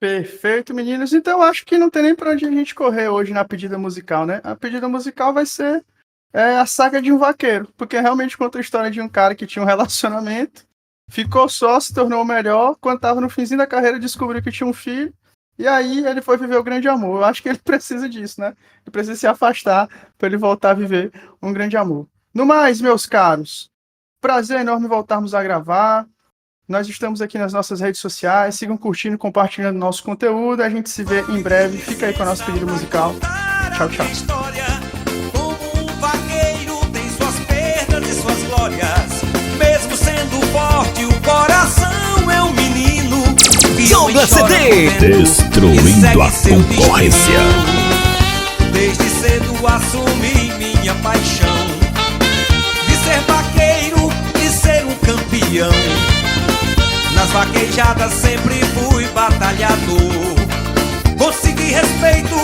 Perfeito, meninos. Então acho que não tem nem pra onde a gente correr hoje na pedida musical, né? A pedida musical vai ser a saga de um vaqueiro, porque realmente conta a história de um cara que tinha um relacionamento, ficou só, se tornou melhor, quando estava no finzinho da carreira descobriu que tinha um filho, e aí ele foi viver o grande amor. Eu acho que ele precisa disso, né? Ele precisa se afastar para ele voltar a viver um grande amor. No mais, meus caros, prazer enorme voltarmos a gravar. Nós estamos aqui nas nossas redes sociais. Sigam curtindo e compartilhando nosso conteúdo. A gente se vê em breve. Fica aí com a nossa pedida musical. Tchau, tchau. Como um vaqueiro tem suas perdas e suas glórias. Mesmo sendo forte, o coração é um menino. Jonga CD, destruindo a concorrência. Desde cedo assumi minha paixão de ser vaqueiro e ser um campeão. Nas vaquejadas sempre fui batalhador. Consegui respeito